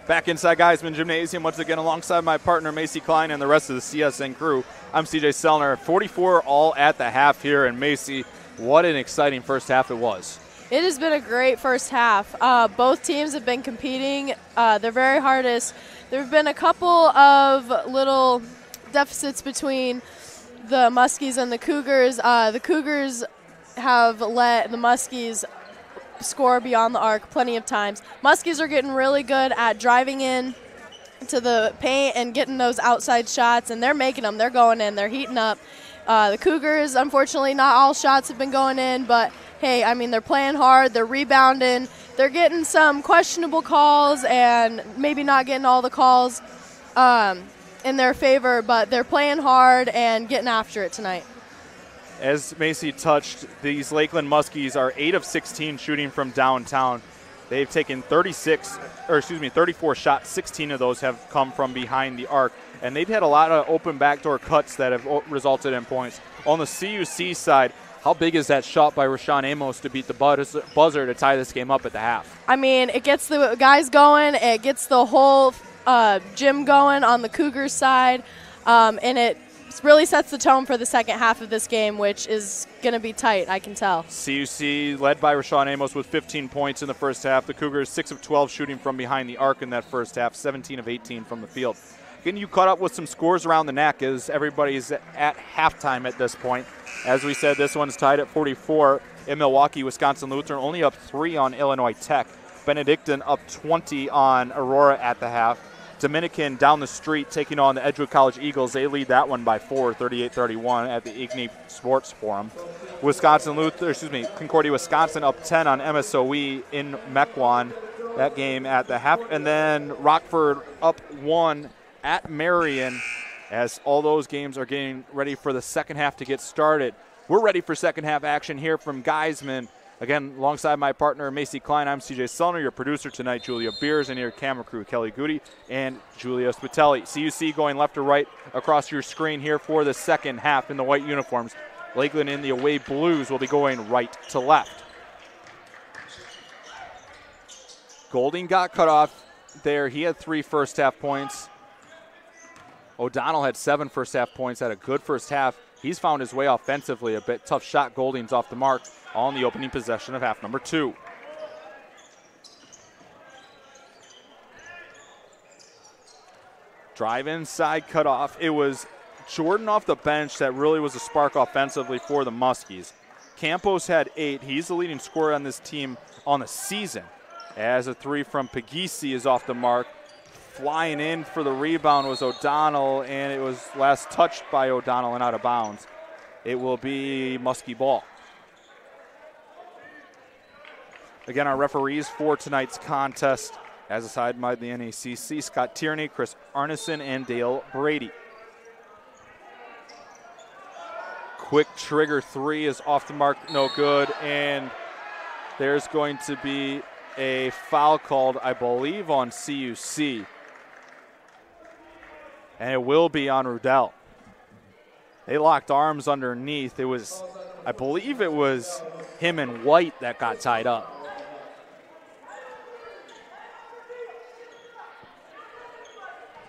Back inside Geiseman Gymnasium once again alongside my partner Macy Klein and the rest of the CSN crew. I'm CJ Sellner. 44 all at the half here, and Macy, what an exciting first half it was. It has been a great first half. Both teams have been competing their very hardest. There have been a couple of little deficits between the Muskies and the Cougars. The Cougars have let the Muskies score beyond the arc plenty of times. Muskies are getting really good at driving in to the paint and getting those outside shots, and they're making them. They're going in. They're heating up. The Cougars, unfortunately, not all shots have been going in, but, hey, I mean, they're playing hard. They're rebounding. They're getting some questionable calls and maybe not getting all the calls in their favor, but they're playing hard and getting after it tonight. As Macy touched, these Lakeland Muskies are 8 of 16 shooting from downtown. They've taken 34 shots. 16 of those have come from behind the arc. And they've had a lot of open backdoor cuts that have resulted in points. On the CUC side, how big is that shot by Rashawn Amos to beat the buzzer to tie this game up at the half? I mean, it gets the guys going. It gets the whole gym going on the Cougars side. And it really sets the tone for the second half of this game, which is going to be tight, I can tell. CUC led by Rashawn Amos with 15 points in the first half. The Cougars 6 of 12 shooting from behind the arc in that first half, 17 of 18 from the field. Again, you caught up with some scores around the NACC as everybody's at halftime at this point. As we said, this one's tied at 44 in Milwaukee. Wisconsin Lutheran only up 3 on Illinois Tech. Benedictine up 20 on Aurora at the half. Dominican down the street taking on the Edgewood College Eagles. They lead that one by 4, 38-31 at the Igni Sports Forum. Concordia, Wisconsin up 10 on MSOE in Mequon. That game at the half. And then Rockford up 1 at Marion as all those games are getting ready for the second half to get started. We're ready for second half action here from Geiseman. Again, alongside my partner, Macy Klein, I'm CJ Sellner, your producer tonight, Julia Beers, and your camera crew, Kelly Goody and Julia Spitelli. CUC going left to right across your screen here for the second half in the white uniforms. Lakeland in the away blues will be going right to left. Golding got cut off there. He had 3 first half points. O'Donnell had 7 first half points, had a good first half. He's found his way offensively a bit. Tough shot. Golding's off the mark on the opening possession of half number 2. Drive inside, cut off. It was Jordan off the bench that really was a spark offensively for the Muskies. Campos had 8. He's the leading scorer on this team on the season. As a 3 from Pagisi is off the mark. Flying in for the rebound was O'Donnell, and it was last touched by O'Donnell and out of bounds. It will be Muskie ball. Again, our referees for tonight's contest, as assigned by the NACC, Scott Tierney, Chris Arneson, and Dale Brady. Quick trigger 3 is off the mark, no good, and there's going to be a foul called, I believe, on CUC. And it will be on Rudell. They locked arms underneath. It was, I believe it was him and White that got tied up.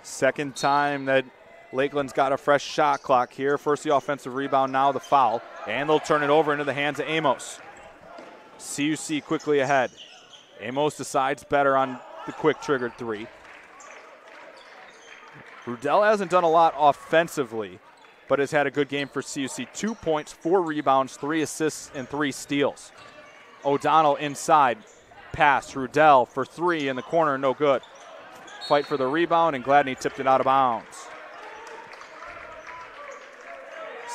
Second time that Lakeland's got a fresh shot clock here. First the offensive rebound, now the foul. And they'll turn it over into the hands of Amos. CUC quickly ahead. Amos decides better on the quick triggered 3. Rudell hasn't done a lot offensively, but has had a good game for CUC. 2 points, 4 rebounds, 3 assists, and 3 steals. O'Donnell inside. Pass. Rudell for 3 in the corner, no good. Fight for the rebound, and Gladney tipped it out of bounds.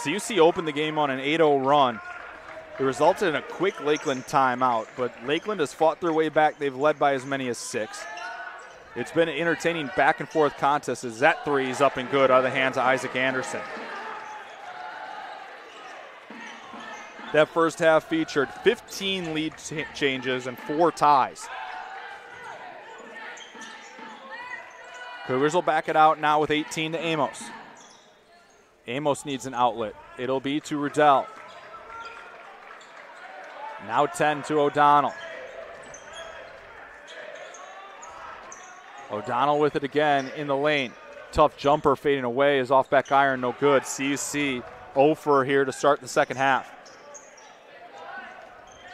CUC opened the game on an 8-0 run. It resulted in a quick Lakeland timeout, but Lakeland has fought their way back. They've led by as many as 6. It's been an entertaining back-and-forth contest as that 3 is up and good out of the hands of Isaac Anderson. That first half featured 15 lead changes and 4 ties. Cougars will back it out now with 18 to Amos. Amos needs an outlet. It'll be to Rudell. Now 10 to O'Donnell. O'Donnell with it again in the lane. Tough jumper fading away is off back iron, no good. CUC 0 for here to start the second half.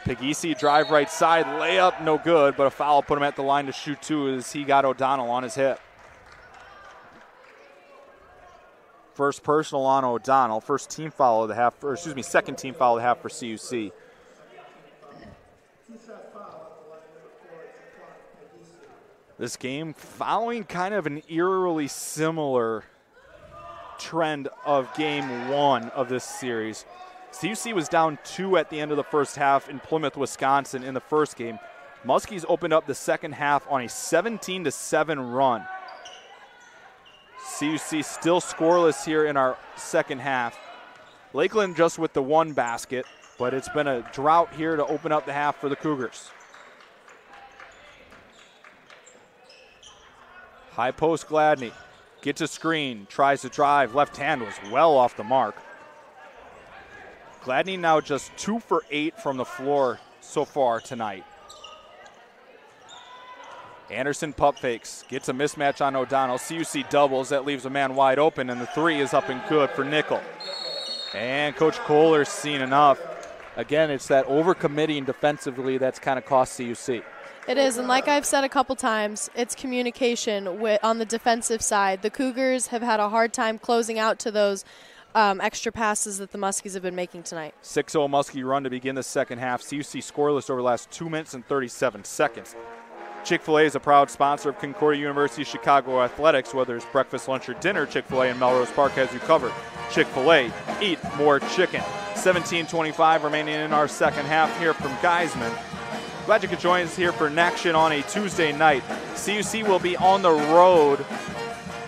Puglisi drive right side, layup no good, but a foul put him at the line to shoot two as he got O'Donnell on his hip. First personal on O'Donnell, first team foul of the half, or excuse me, second team foul of the half for CUC. This game following kind of an eerily similar trend of game one of this series. CUC was down 2 at the end of the first half in Plymouth, Wisconsin in the first game. Muskies opened up the second half on a 17-7 run. CUC still scoreless here in our second half. Lakeland just with the one basket, but it's been a drought here to open up the half for the Cougars. High post Gladney, gets a screen, tries to drive, left hand was well off the mark. Gladney now just 2 for 8 from the floor so far tonight. Anderson pump fakes, gets a mismatch on O'Donnell. CUC doubles, that leaves a man wide open, and the three is up and good for Nickel. And Coach Kohler's seen enough. Again, it's that overcommitting defensively that's kind of cost CUC. It is, and like I've said a couple times, it's communication on the defensive side. The Cougars have had a hard time closing out to those extra passes that the Muskies have been making tonight. 6-0 Muskie run to begin the second half. CUC scoreless over the last 2 minutes and 37 seconds. Chick-fil-A is a proud sponsor of Concordia University Chicago Athletics. Whether it's breakfast, lunch, or dinner, Chick-fil-A in Melrose Park has you covered. Chick-fil-A, eat more chicken. 17:25 remaining in our second half here from Geiseman. Glad you could join us here for NACC on a Tuesday night. CUC will be on the road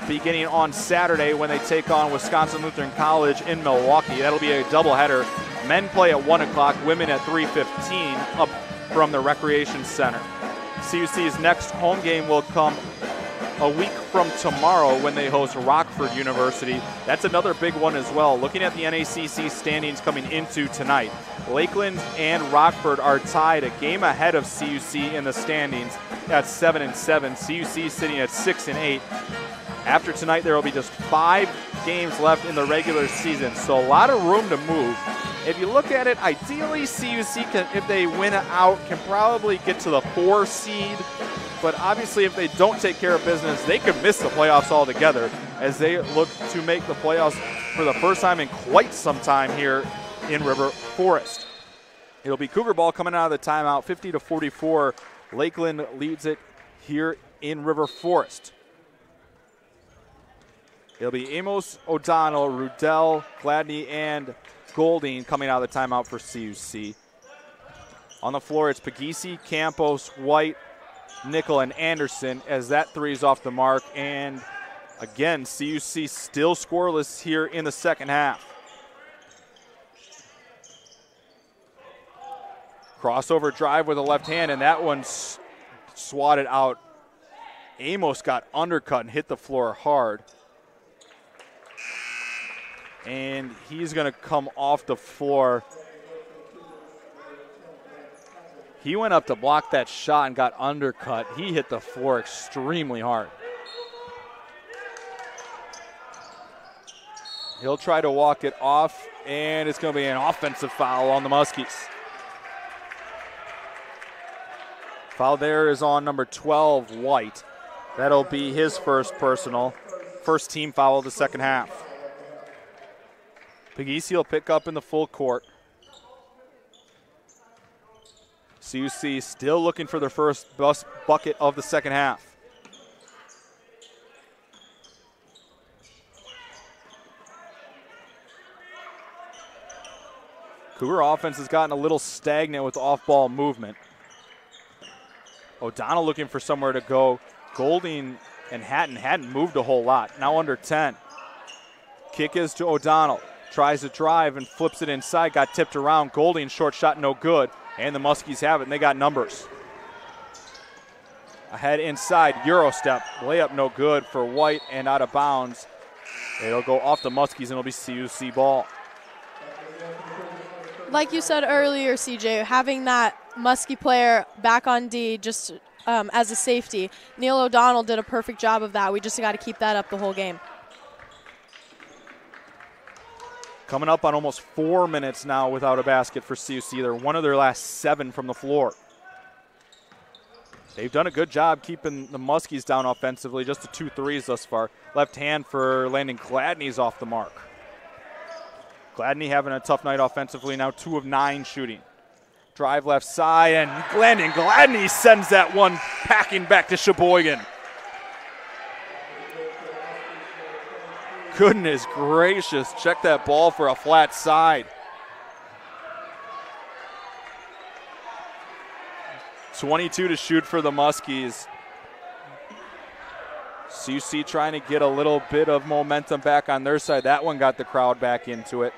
beginning on Saturday when they take on Wisconsin Lutheran College in Milwaukee. That'll be a doubleheader. Men play at 1 o'clock, women at 3:15 up from the Recreation Center. CUC's next home game will come a week from tomorrow when they host Rockford University. That's another big one as well. Looking at the NACC standings coming into tonight, Lakeland and Rockford are tied a game ahead of CUC in the standings at 7-7. CUC sitting at 6-8. After tonight, there will be just 5 games left in the regular season, so a lot of room to move. If you look at it, ideally CUC, if they win out, can probably get to the 4 seed. But obviously if they don't take care of business, they could miss the playoffs altogether as they look to make the playoffs for the first time in quite some time here in River Forest. It'll be Cougar ball coming out of the timeout, 50-44. Lakeland leads it here in River Forest. It'll be Amos, O'Donnell, Rudell, Gladney, and Golding coming out of the timeout for CUC. On the floor, it's Puglisi, Campos, White, Nickel, and Anderson as that three is off the mark. And again, CUC still scoreless here in the second half. Crossover drive with a left hand, and that one's swatted out. Amos got undercut and hit the floor hard. And he's going to come off the floor. He went up to block that shot and got undercut. He hit the floor extremely hard. He'll try to walk it off, and it's going to be an offensive foul on the Muskies. Foul there is on number 12, White. That'll be his first personal. First team foul of the second half. Puglisi will pick up in the full court. CUC still looking for their first bucket of the second half. Cougar offense has gotten a little stagnant with off-ball movement. O'Donnell looking for somewhere to go. Golding and Hatton hadn't moved a whole lot. Now under 10. Kick is to O'Donnell. Tries to drive and flips it inside. Got tipped around. Golding, short shot, no good. And the Muskies have it, and they got numbers. Ahead inside, Euro step. Layup no good for White and out of bounds. It'll go off the Muskies, and it'll be CUC ball. Like you said earlier, CJ, having that Muskie player back on D just as a safety. Neil O'Donnell did a perfect job of that. We just got to keep that up the whole game. Coming up on almost 4 minutes now without a basket for CUC. They're one of their last 7 from the floor. They've done a good job keeping the Muskies down offensively, just the 2 threes thus far. Left hand for Landon Gladney's off the mark. Gladney having a tough night offensively, now 2 of 9 shooting. Drive left side, and Landon Gladney sends that one packing back to Sheboygan. Goodness gracious, check that ball for a flat side. 22 to shoot for the Muskies. CUC trying to get a little bit of momentum back on their side. That one got the crowd back into it.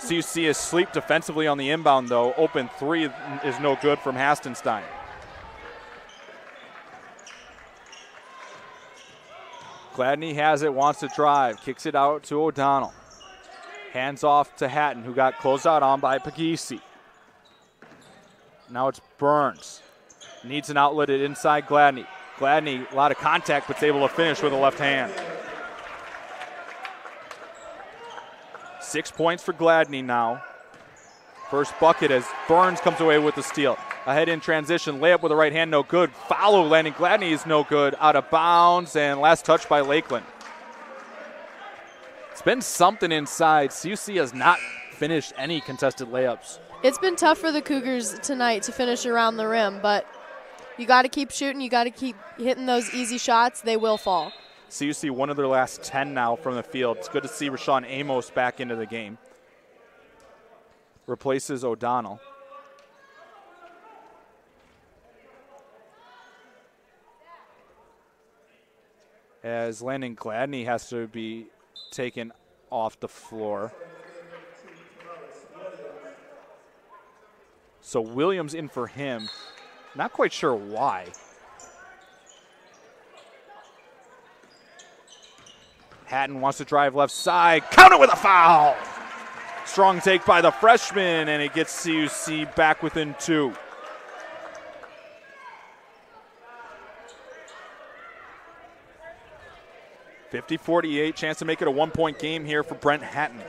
CUC is asleep defensively on the inbound, though. Open 3 is no good from Hastenstein. Gladney has it, wants to drive, kicks it out to O'Donnell. Hands off to Hatton, who got closed out on by Pagisi. Now it's Burns. Needs an outlet at inside Gladney. Gladney, a lot of contact, but is able to finish with a left hand. 6 points for Gladney now. First bucket as Burns comes away with the steal. Ahead in transition, layup with the right hand, no good. Follow Landon Gladney is no good. Out of bounds, and last touch by Lakeland. It's been something inside. CUC has not finished any contested layups. It's been tough for the Cougars tonight to finish around the rim, but you got to keep shooting. You got to keep hitting those easy shots. They will fall. CUC one of their last 10 now from the field. It's good to see Rashawn Amos back into the game. Replaces O'Donnell. As Landon Gladney has to be taken off the floor. So Williams in for him. Not quite sure why. Hatton wants to drive left side. Count it with a foul. Strong take by the freshman, and it gets CUC back within 2. (50-48), chance to make it a 1-point game here for Brent Hatton.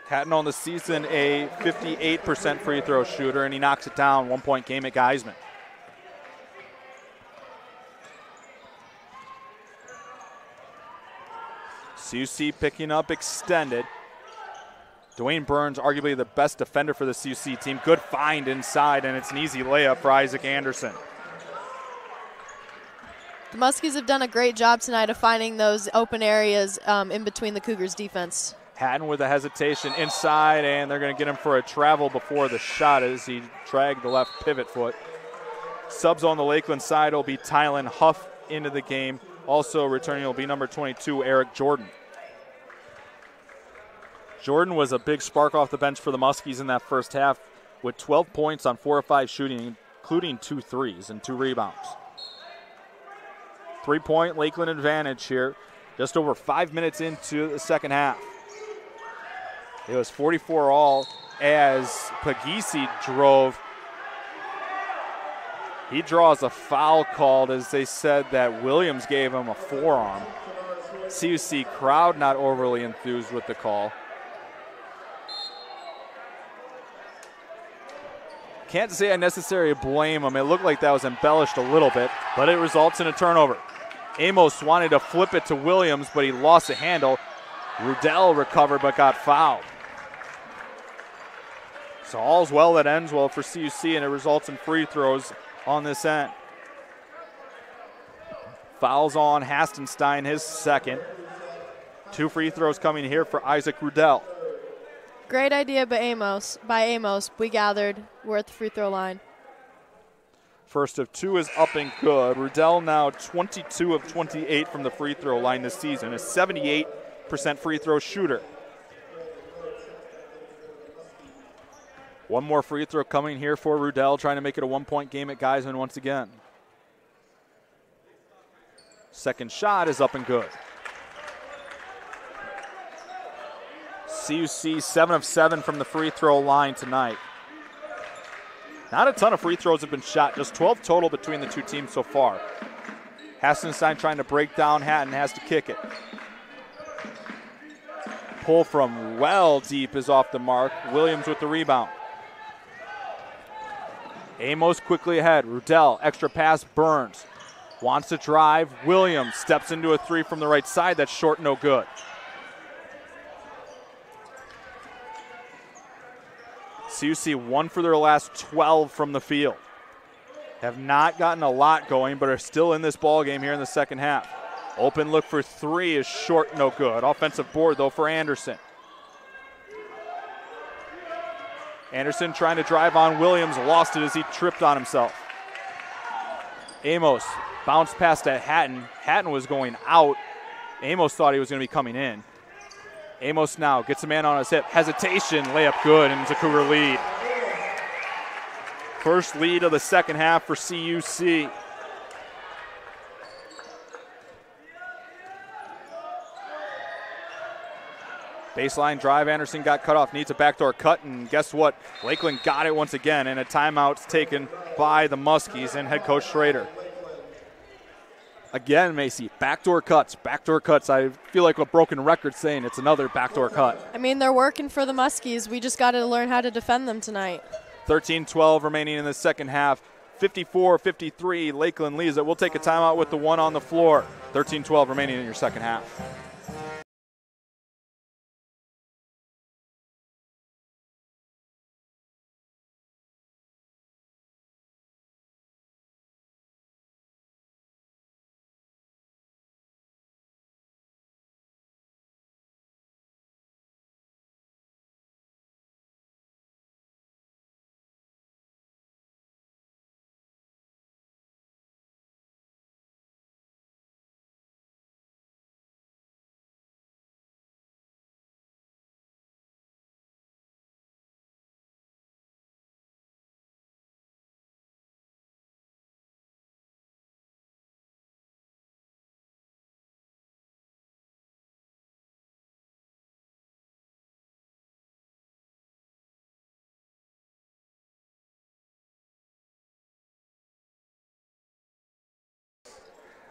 Hatton on the season a 58% free throw shooter, and he knocks it down. 1-point game at Geiseman. CUC picking up extended. Dwayne Burns, arguably the best defender for the CUC team. Good find inside, and it's an easy layup for Isaac Anderson. The Muskies have done a great job tonight of finding those open areas in between the Cougars' defense. Hatton with a hesitation inside, and they're going to get him for a travel before the shot as he dragged the left pivot foot. Subs on the Lakeland side will be Tylen Huff into the game. Also returning will be number 22, Eric Jordan. Jordan was a big spark off the bench for the Muskies in that first half with 12 points on 4 of 5 shooting, including 2 threes and 2 rebounds. 3-point Lakeland advantage here, just over 5 minutes into the second half. It was 44 all as Pagisi drove. He draws a foul called as they said that Williams gave him a forearm. CUC crowd not overly enthused with the call. Can't say I necessarily blame him. It looked like that was embellished a little bit, but it results in a turnover. Amos wanted to flip it to Williams, but he lost the handle. Rudell recovered but got fouled. So all's well that ends well for CUC, and it results in free throws on this end. Fouls on Hastenstein, his second. 2 free throws coming here for Isaac Rudell. Great idea by Amos. We gathered. We're at the free throw line. First of 2 is up and good. Rudell now 22 of 28 from the free throw line this season, a 78% free throw shooter. One more free throw coming here for Rudell, trying to make it a 1-point game at Geiseman once again. Second shot is up and good. CUC 7 of 7 from the free throw line tonight. Not a ton of free throws have been shot, just 12 total between the two teams so far. Hassenstein trying to break down, Hatton has to kick it. Pull from well deep is off the mark. Williams with the rebound. Amos quickly ahead. Rudell, extra pass, Burns. Wants to drive. Williams steps into a three from the right side. That's short, no good. CUC 1 for their last 12 from the field. Have not gotten a lot going, but are still in this ball game here in the second half. Open look for three is short, no good. Offensive board, though, for Anderson. Anderson trying to drive on Williams, lost it as he tripped on himself. Amos bounced past to Hatton. Hatton was going out. Amos thought he was going to be coming in. Amos now gets a man on his hip. Hesitation, layup good, and it's a Cougar lead. First lead of the second half for CUC. Baseline drive, Anderson got cut off, needs a backdoor cut, and guess what? Lakeland got it once again, and a timeout's taken by the Muskies and head coach Schrader. Again, Macy, backdoor cuts, backdoor cuts. I feel like a broken record saying it's another backdoor cut. I mean, they're working for the Muskies. We just got to learn how to defend them tonight. 13-12 remaining in the second half. 54-53, Lakeland leads it. We'll take a timeout with the one on the floor. 13-12 remaining in your second half.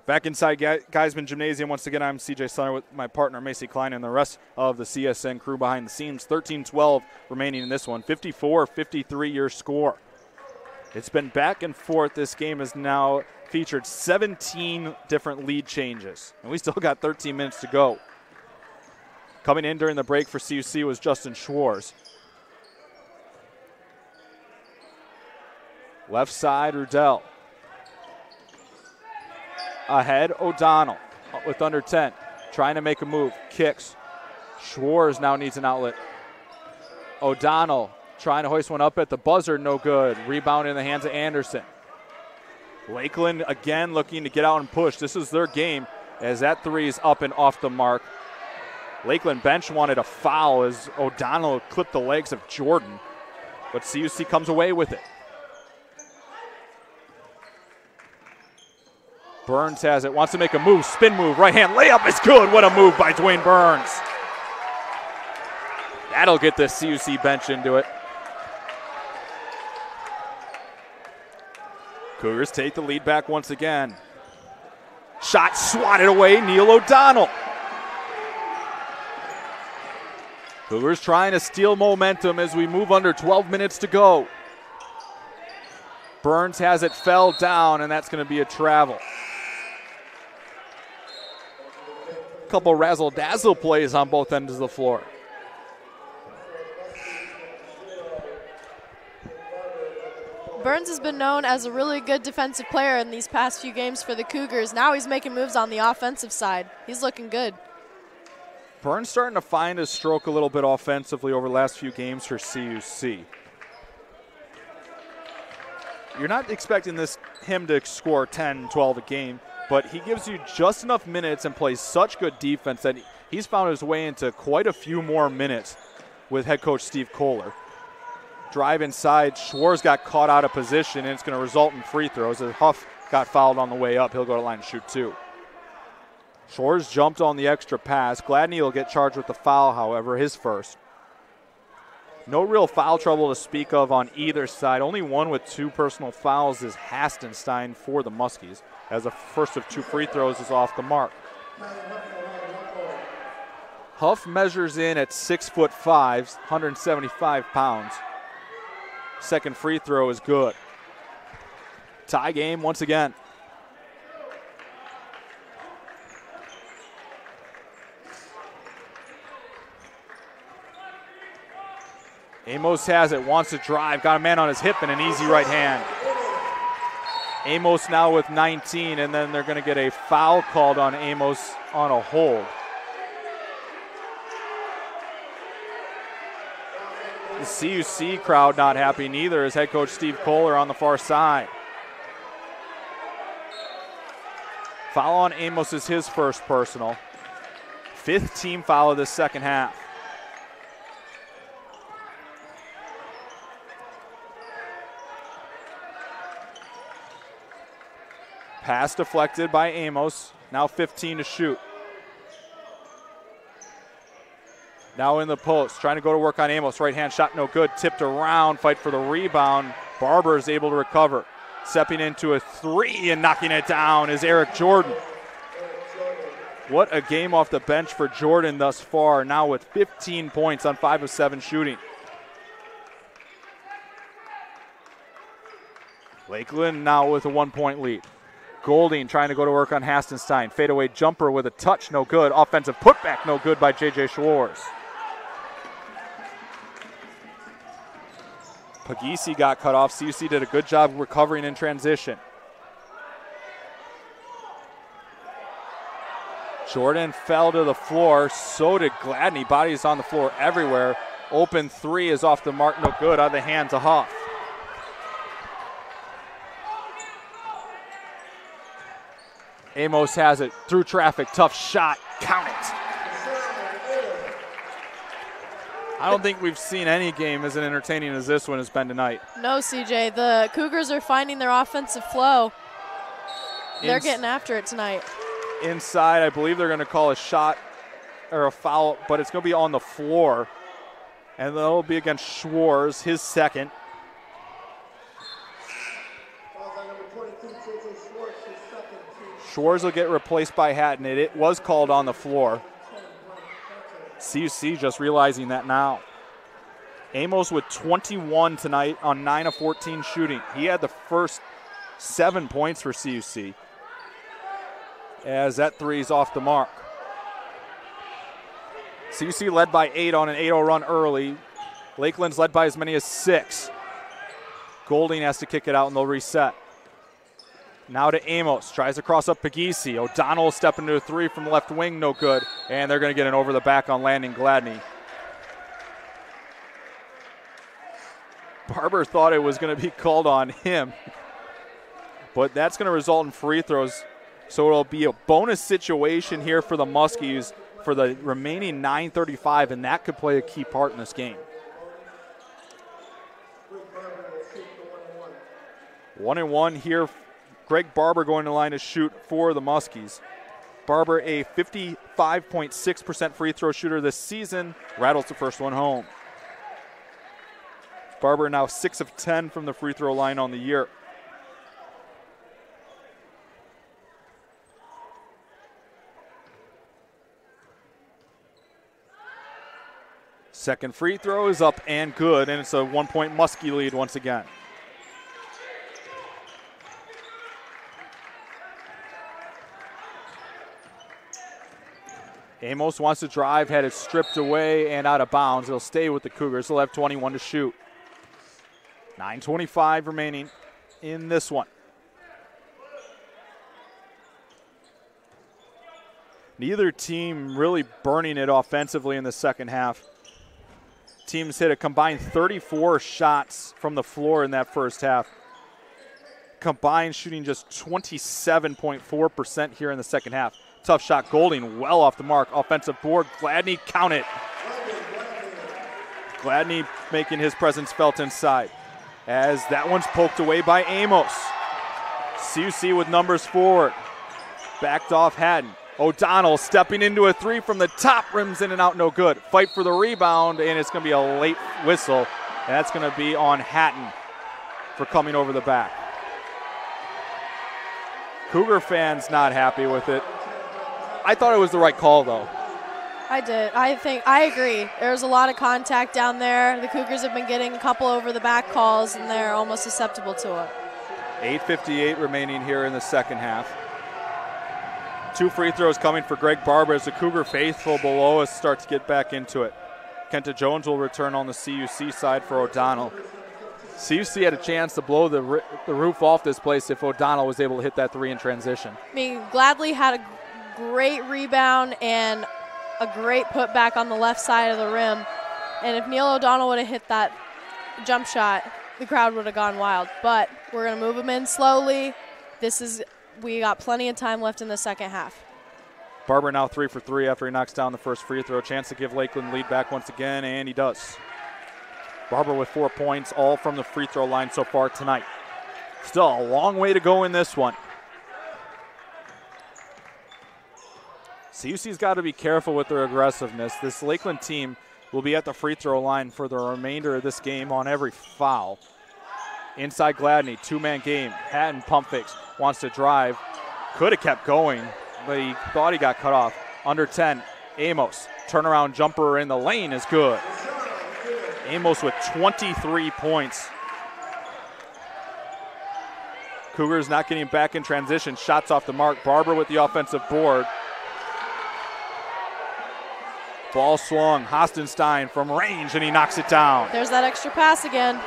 Back inside Geiseman Gymnasium, once again, I'm CJ Sunner with my partner Macy Klein and the rest of the CSN crew behind the scenes. 13-12 remaining in this one. 54-53 your score. It's been back and forth. This game has now featured 17 different lead changes, and we still got 13 minutes to go. Coming in during the break for CUC was Justin Schwartz. Left side, Rudell. Ahead, O'Donnell with under 10. Trying to make a move. Kicks. Schwartz now needs an outlet. O'Donnell trying to hoist one up at the buzzer. No good. Rebound in the hands of Anderson. Lakeland again looking to get out and push. This is their game as that three is up and off the mark. Lakeland bench wanted a foul as O'Donnell clipped the legs of Jordan, but CUC comes away with it. Burns has it, wants to make a move, spin move, right hand layup is good. What a move by Dwayne Burns. That'll get the CUC bench into it. Cougars take the lead back once again. Shot swatted away, Neil O'Donnell. Cougars trying to steal momentum as we move under 12 minutes to go. Burns has it, fell down, and that's going to be a travel. Couple razzle-dazzle plays on both ends of the floor. Burns has been known as a really good defensive player in these past few games for the Cougars. Now he's making moves on the offensive side. He's looking good. Burns starting to find his stroke a little bit offensively over the last few games for CUC. You're not expecting him to score 10, 12 a game, but he gives you just enough minutes and plays such good defense that he's found his way into quite a few more minutes with head coach Steve Kohler. Drive inside, Schwartz got caught out of position, and it's going to result in free throws. As Huff got fouled on the way up, he'll go to line and shoot two. Schwartz jumped on the extra pass. Gladney will get charged with the foul, however, his first. No real foul trouble to speak of on either side. Only one with 2 personal fouls is Hastenstein for the Muskies, as the first of 2 free throws is off the mark. Huff measures in at 6'5", 175 pounds. Second free throw is good. Tie game once again. Amos has it, wants to drive, got a man on his hip and an easy right hand. Amos now with 19, and then they're going to get a foul called on Amos on a hold. The CUC crowd not happy neither, as head coach Steve Kohler on the far side. Foul on Amos is his first personal. 5th team foul of this second half. Pass deflected by Amos. Now 15 to shoot. Now in the post, trying to go to work on Amos. Right hand shot no good. Tipped around, fight for the rebound. Barber is able to recover. Stepping into a 3 and knocking it down is Eric Jordan. What a game off the bench for Jordan thus far. Now with 15 points on 5 of 7 shooting. Lakeland now with a 1-point lead. Golding trying to go to work on Hastenstein. Fadeaway jumper with a touch, no good. Offensive putback, no good by J.J. Schwartz. Pagisi got cut off. CUC did a good job recovering in transition. Jordan fell to the floor. So did Gladney. Bodies on the floor everywhere. Open 3 is off the mark, no good. Out of the hands of Huff. Amos has it through traffic. Tough shot. Count it. I don't think we've seen any game as entertaining as this one has been tonight. No, CJ. The Cougars are finding their offensive flow. They're getting after it tonight. Inside, I believe they're going to call a shot or a foul, but it's going to be on the floor. And that'll be against Schwartz, his second. Schwartz will get replaced by Hatton. It was called on the floor. CUC just realizing that now. Amos with 21 tonight on 9 of 14 shooting. He had the first 7 points for CUC, as that 3 is off the mark. CUC led by 8 on an 8-0 run early. Lakeland's led by as many as 6. Golding has to kick it out and they'll reset. Now to Amos, tries to cross up Pagisi. O'Donnell will step into a 3 from the left wing, no good. And they're going to get an over the back on Landon Gladney. Barber thought it was going to be called on him, but that's going to result in free throws. So it'll be a bonus situation here for the Muskies for the remaining 9:35, and that could play a key part in this game. 1-1 here. Greg Barber going to the line to shoot for the Muskies. Barber, a 55.6% free throw shooter this season, rattles the first one home. Barber now 6 of 10 from the free throw line on the year. Second free throw is up and good, and it's a 1-point Muskie lead once again. Amos wants to drive, had it stripped away and out of bounds. It'll stay with the Cougars. They'll have 21 to shoot. 9:25 remaining in this one. Neither team really burning it offensively in the second half. Teams hit a combined 34 shots from the floor in that first half. Combined shooting just 27.4% here in the second half. Tough shot, Golding well off the mark. Offensive board, Gladney, count it. Gladney making his presence felt inside, as that one's poked away by Amos. CUC with numbers forward. Backed off Haddon. O'Donnell stepping into a three from the top, rims in and out, no good. Fight for the rebound, and it's going to be a late whistle. And that's going to be on Hatton for coming over the back. Cougar fans not happy with it. I thought it was the right call, though. I did. I agree. There's a lot of contact down there. The Cougars have been getting a couple over the back calls, and they're almost susceptible to it. 8:58 remaining here in the second half. 2 free throws coming for Greg Barber as the Cougar faithful below us start to get back into it. Kenta Jones will return on the CUC side for O'Donnell. CUC had a chance to blow the roof off this place if O'Donnell was able to hit that three in transition. I mean, Gladley had a great rebound and a great putback on the left side of the rim. And if Neil O'Donnell would have hit that jump shot, the crowd would have gone wild. But we're going to move him in slowly. We got plenty of time left in the second half. Barber now 3 for 3 after he knocks down the first free throw. Chance to give Lakeland lead back once again, and he does. Barber with 4 points, all from the free throw line so far tonight. Still a long way to go in this one. CUC's got to be careful with their aggressiveness. This Lakeland team will be at the free throw line for the remainder of this game on every foul. Inside Gladney, 2-man game. Hatton pump fakes, wants to drive. Could have kept going, but he thought he got cut off. Under 10, Amos. Turnaround jumper in the lane is good. Amos with 23 points. Cougars not getting back in transition. Shots off the mark. Barber with the offensive board. Ball swung. Hostenstein from range, and he knocks it down. There's that extra pass again.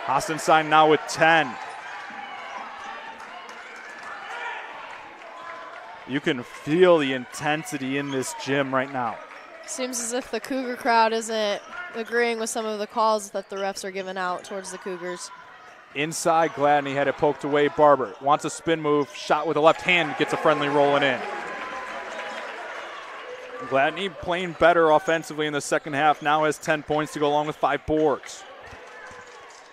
Hostenstein now with 10. You can feel the intensity in this gym right now. Seems as if the Cougar crowd isn't agreeing with some of the calls that the refs are giving out towards the Cougars. Inside, Gladney had it poked away. Barber wants a spin move. Shot with the left hand, gets a friendly rolling in. Gladney playing better offensively in the second half. Now has 10 points to go along with 5 boards.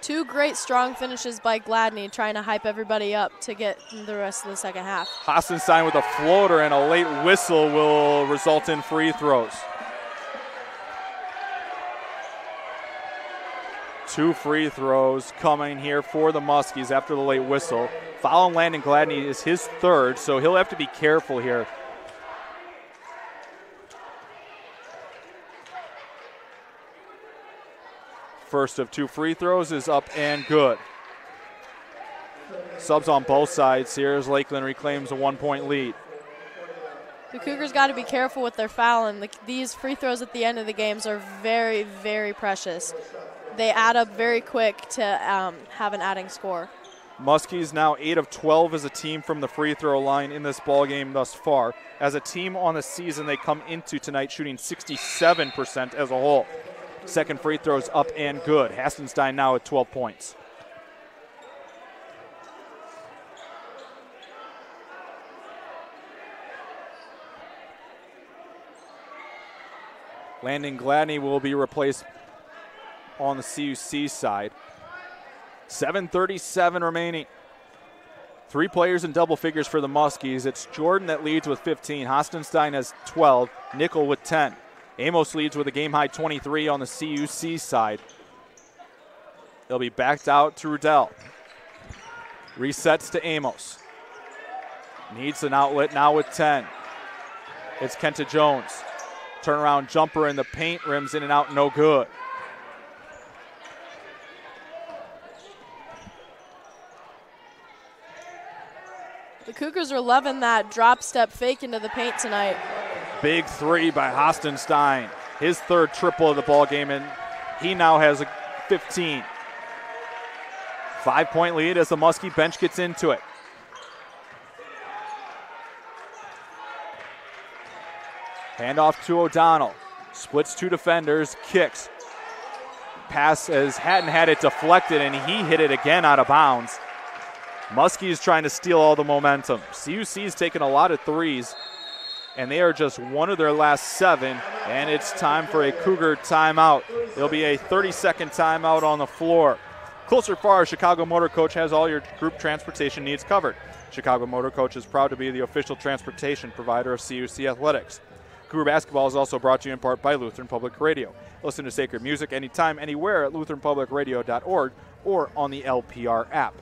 2 great strong finishes by Gladney, trying to hype everybody up to get the rest of the second half. Hostenstein with a floater, and a late whistle will result in free throws. 2 free throws coming here for the Muskies after the late whistle. Foul on Landon Gladney is his 3rd, so he'll have to be careful here. First of 2 free throws is up and good. Subs on both sides here as Lakeland reclaims a 1-point lead. The Cougars got to be careful with their fouling. These free throws at the end of the games are very, very precious. They add up very quick to have an adding score. Muskies now 8 of 12 as a team from the free throw line in this ball game thus far. As a team on the season, they come into tonight shooting 67% as a whole. Second free throws up and good. Hastenstein now at 12 points. Landon Gladney will be replaced on the CUC side. 7:37 remaining. 3 players in double figures for the Muskies. It's Jordan that leads with 15. Hostenstein has 12. Nickel with 10. Amos leads with a game-high 23 on the CUC side. They'll be backed out to Rudell. Resets to Amos. Needs an outlet now with 10. It's Kenta Jones. Turnaround jumper in the paint, rims in and out, no good. The Cougars are loving that drop step fake into the paint tonight. Big 3 by Hostenstein. His 3rd triple of the ball game, and he now has a 15. 5-point lead as the Muskie bench gets into it. Handoff to O'Donnell. Splits 2 defenders, kicks. Pass as Hatton had it deflected, and he hit it again out of bounds. Muskie's trying to steal all the momentum. CUC's taken a lot of threes, and they are just one of their last 7, and it's time for a Cougar timeout. There'll be a 30-second timeout on the floor. Closer Far Chicago Motor Coach has all your group transportation needs covered. Chicago Motor Coach is proud to be the official transportation provider of CUC Athletics. Cougar Basketball is also brought to you in part by Lutheran Public Radio. Listen to sacred music anytime, anywhere at lutheranpublicradio.org or on the LPR app.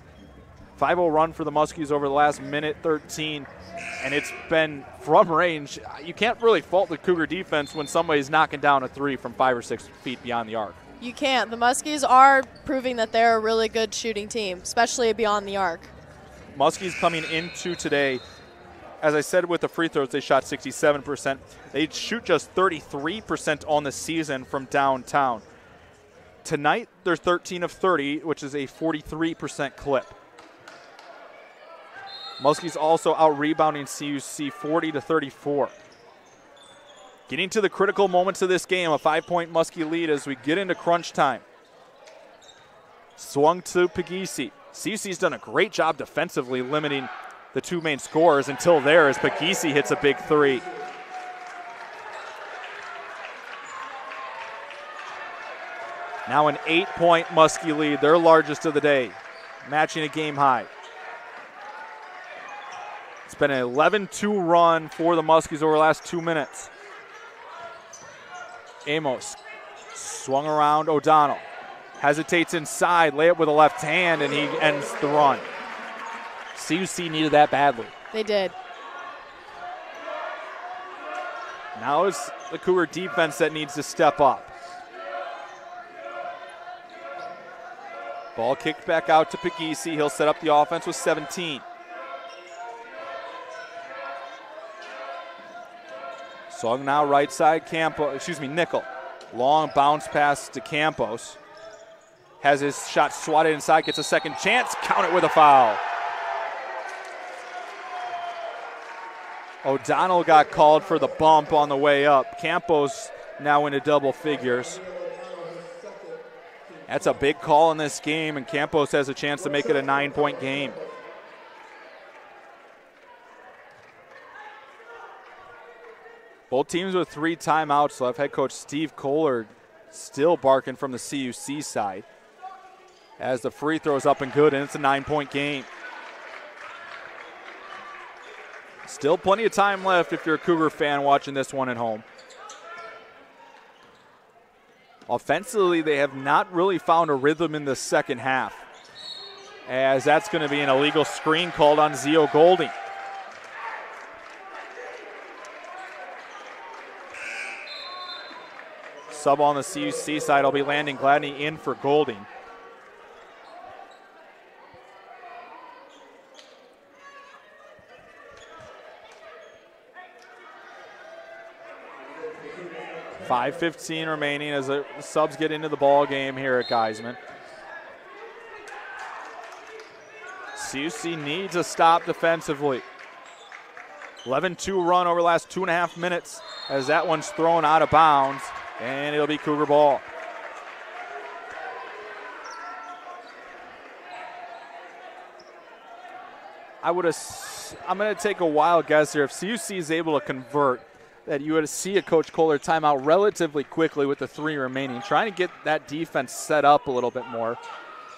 5-0 run for the Muskies over the last minute 13, and it's been from range. You can't really fault the Cougar defense when somebody's knocking down a three from 5 or 6 feet beyond the arc. You can't. The Muskies are proving that they're a really good shooting team, especially beyond the arc. Muskies coming into today, as I said with the free throws, they shot 67%. They shoot just 33% on the season from downtown. Tonight, they're 13 of 30, which is a 43% clip. Muskies also out-rebounding CUC 40-34. Getting to the critical moments of this game, a 5-point Muskie lead as we get into crunch time. Swung to Puglisi. CUC's done a great job defensively limiting the two main scorers until there as Puglisi hits a big three. Now an 8-point Muskie lead, their largest of the day, matching a game high. It's been an 11-2 run for the Muskies over the last 2 minutes. Amos swung around O'Donnell. Hesitates inside, layup with a left hand, and he ends the run. CUC needed that badly. They did. Now it's the Cougar defense that needs to step up. Ball kicked back out to Puglisi. He'll set up the offense with 17. Swung now right side, Nickel. Long bounce pass to Campos. Has his shot swatted inside, gets a second chance, count it with a foul. O'Donnell got called for the bump on the way up. Campos now into double figures. That's a big call in this game, and Campos has a chance to make it a 9-point game. Both teams with 3 timeouts left. Head coach Steve Kohler still barking from the CUC side. As the free throw's up and good, and it's a 9-point game. Still plenty of time left if you're a Cougar fan watching this one at home. Offensively, they have not really found a rhythm in the second half, as that's going to be an illegal screen called on Zio Golding. Sub on the CUC side will be Landon Gladney in for Golding. .5:15 remaining as the subs get into the ball game here at Geiseman. CUC needs a stop defensively. 11-2 run over the last 2.5 minutes as that one's thrown out of bounds, and it'll be Cougar ball. I'm going to take a wild guess here. If CUC is able to convert, that you would see a Coach Kohler timeout relatively quickly with the 3 remaining, trying to get that defense set up a little bit more.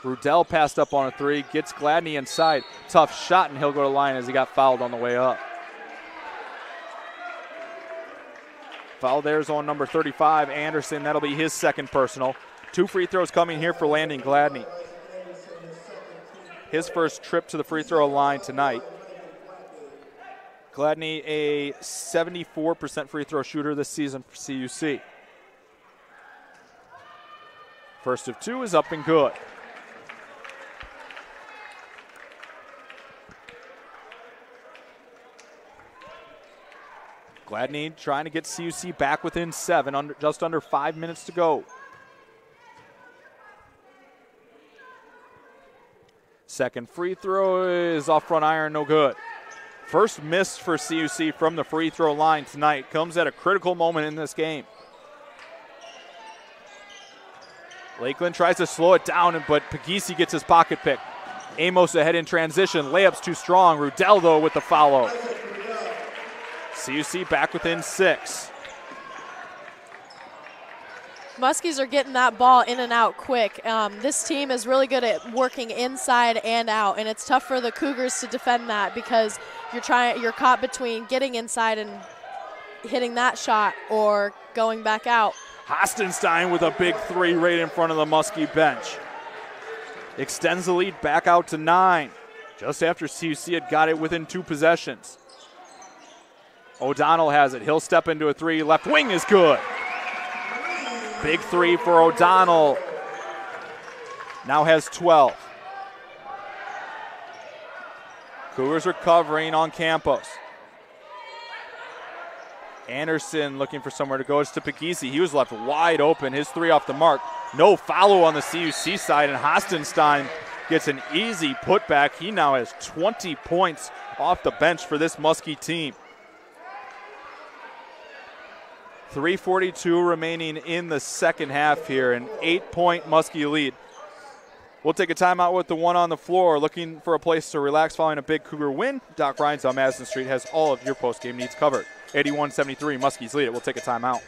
Rudell passed up on a 3, gets Gladney inside. Tough shot, and he'll go to line as he got fouled on the way up. Foul there's on number 35, Anderson. That'll be his second personal. 2 free throws coming here for Landon Gladney. His first trip to the free throw line tonight. Gladney, a 74% free throw shooter this season for CUC. First of 2 is up and good. Gladney trying to get CUC back within 7, just under 5 minutes to go. Second free throw is off front iron, no good. First miss for CUC from the free throw line tonight comes at a critical moment in this game. Lakeland tries to slow it down, but Puglisi gets his pocket pick. Amos ahead in transition. Layup's too strong. Rudell, though, with the foul. CUC back within 6. Muskies are getting that ball in and out quick. This team is really good at working inside and out, and it's tough for the Cougars to defend that because you're caught between getting inside and hitting that shot or going back out. Hastenstein with a big three right in front of the Muskie bench. Extends the lead back out to 9, just after CUC had got it within 2 possessions. O'Donnell has it. He'll step into a 3. Left wing is good. Big 3 for O'Donnell. Now has 12. Cougars are covering on Campos. Anderson looking for somewhere to go. It's to Pegisi. He was left wide open. His 3 off the mark. No follow on the CUC side, and Hastenstein gets an easy putback. He now has 20 points off the bench for this Muskie team. 3:42 remaining in the second half here, an 8-point Muskie lead. We'll take a timeout with the one on the floor. Looking for a place to relax following a big Cougar win? Doc Ryan's on Madison Street has all of your post-game needs covered. 81-73, Muskies lead it. We'll take a timeout.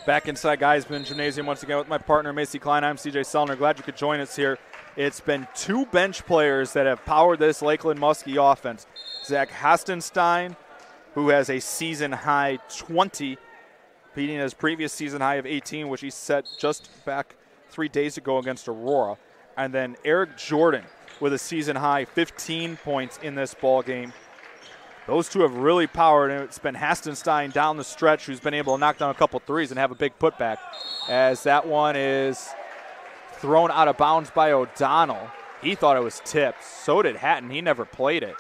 Back inside Geiseman Gymnasium once again with my partner Macy Klein. I'm CJ Sellner. Glad you could join us here. It's been 2 bench players that have powered this Lakeland Muskie offense. Zach Hastenstein, who has a season-high 20, beating his previous season high of 18, which he set just back 3 days ago against Aurora. And then Eric Jordan with a season-high 15 points in this ball game. Those 2 have really powered, and it's been Hastenstein down the stretch who's been able to knock down a couple threes and have a big putback, as that one is thrown out of bounds by O'Donnell. He thought it was tipped. So did Hatton. He never played it.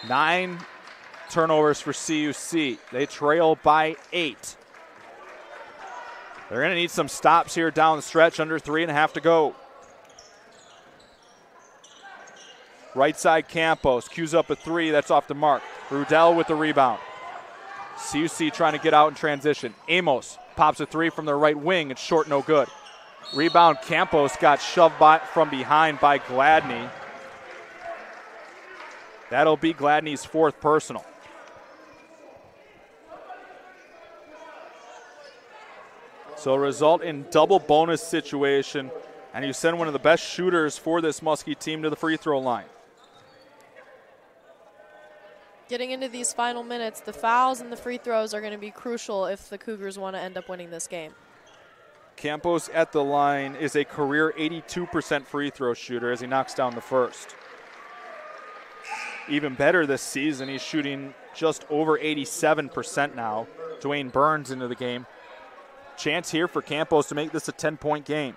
9 turnovers for CUC. They trail by 8. They're going to need some stops here down the stretch, under 3.5 to go. Right side Campos, cues up a 3, that's off the mark. Rudell with the rebound. CUC trying to get out in transition. Amos pops a 3 from the right wing, it's short, no good. Rebound, Campos got shoved from behind by Gladney. That'll be Gladney's 4th personal. So a result in double bonus situation, and you send one of the best shooters for this Muskie team to the free throw line. Getting into these final minutes, the fouls and the free throws are going to be crucial if the Cougars want to end up winning this game. Campos at the line is a career 82% free throw shooter as he knocks down the first. Even better this season, he's shooting just over 87% now. Dwayne Burns into the game. Chance here for Campos to make this a 10-point game.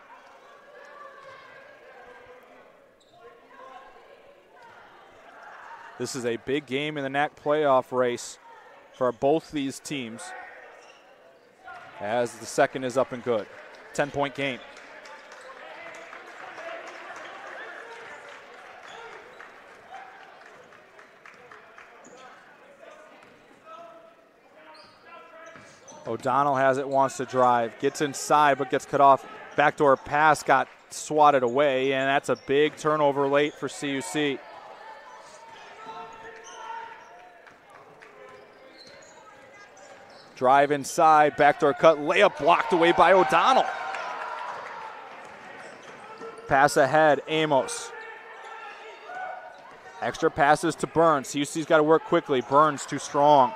This is a big game in the NACC playoff race for both these teams, as the second is up and good. 10-point game. O'Donnell has it, wants to drive, gets inside but gets cut off. Backdoor pass got swatted away, and that's a big turnover late for CUC. Drive inside, backdoor cut, layup blocked away by O'Donnell. Pass ahead, Amos. Extra passes to Burns. CUC's got to work quickly. Burns too strong.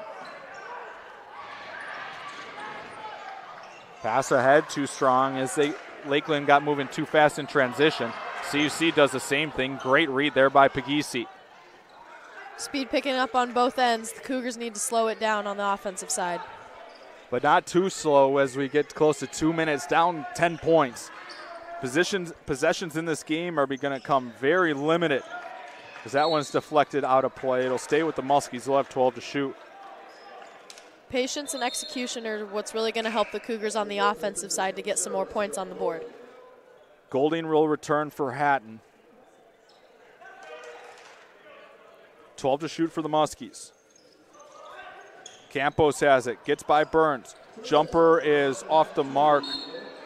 Pass ahead too strong as Lakeland got moving too fast in transition. CUC does the same thing. Great read there by Pegisi. Speed picking up on both ends. The Cougars need to slow it down on the offensive side. But not too slow as we get close to 2 minutes, down 10 points. Possessions in this game are going to come very limited because that one's deflected out of play. It'll stay with the Muskies. They'll have 12 to shoot. Patience and execution are what's really going to help the Cougars on the offensive side to get some more points on the board. Golding will return for Hatton. 12 to shoot for the Muskies. Campos has it, gets by Burns. Jumper is off the mark,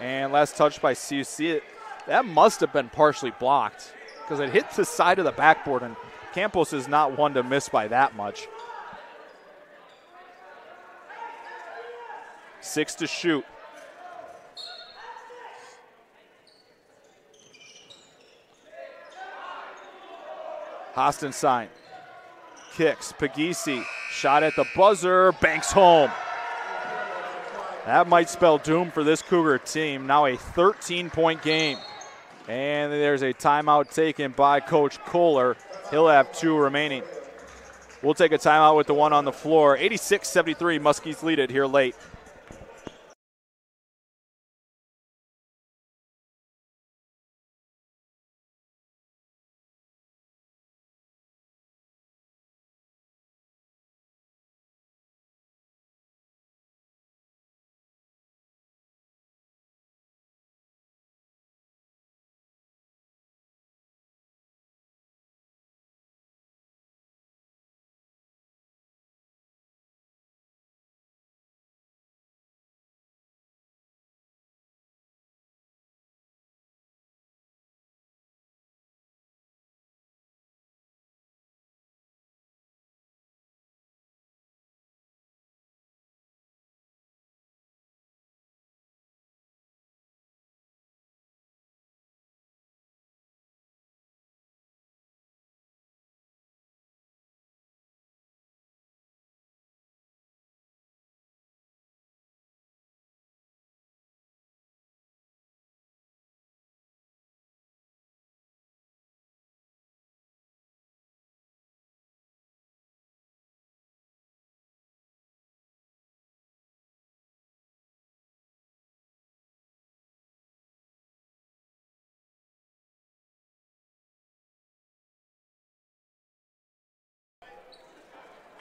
and last touch by CUC. That must have been partially blocked because it hit the side of the backboard, and Campos is not one to miss by that much. 6 to shoot. Hostenstein kicks. Pagisi, shot at the buzzer, banks home. That might spell doom for this Cougar team. Now a 13-point game. And there's a timeout taken by Coach Kohler. He'll have 2 remaining. We'll take a timeout with the one on the floor. 86-73, Muskies lead it here late.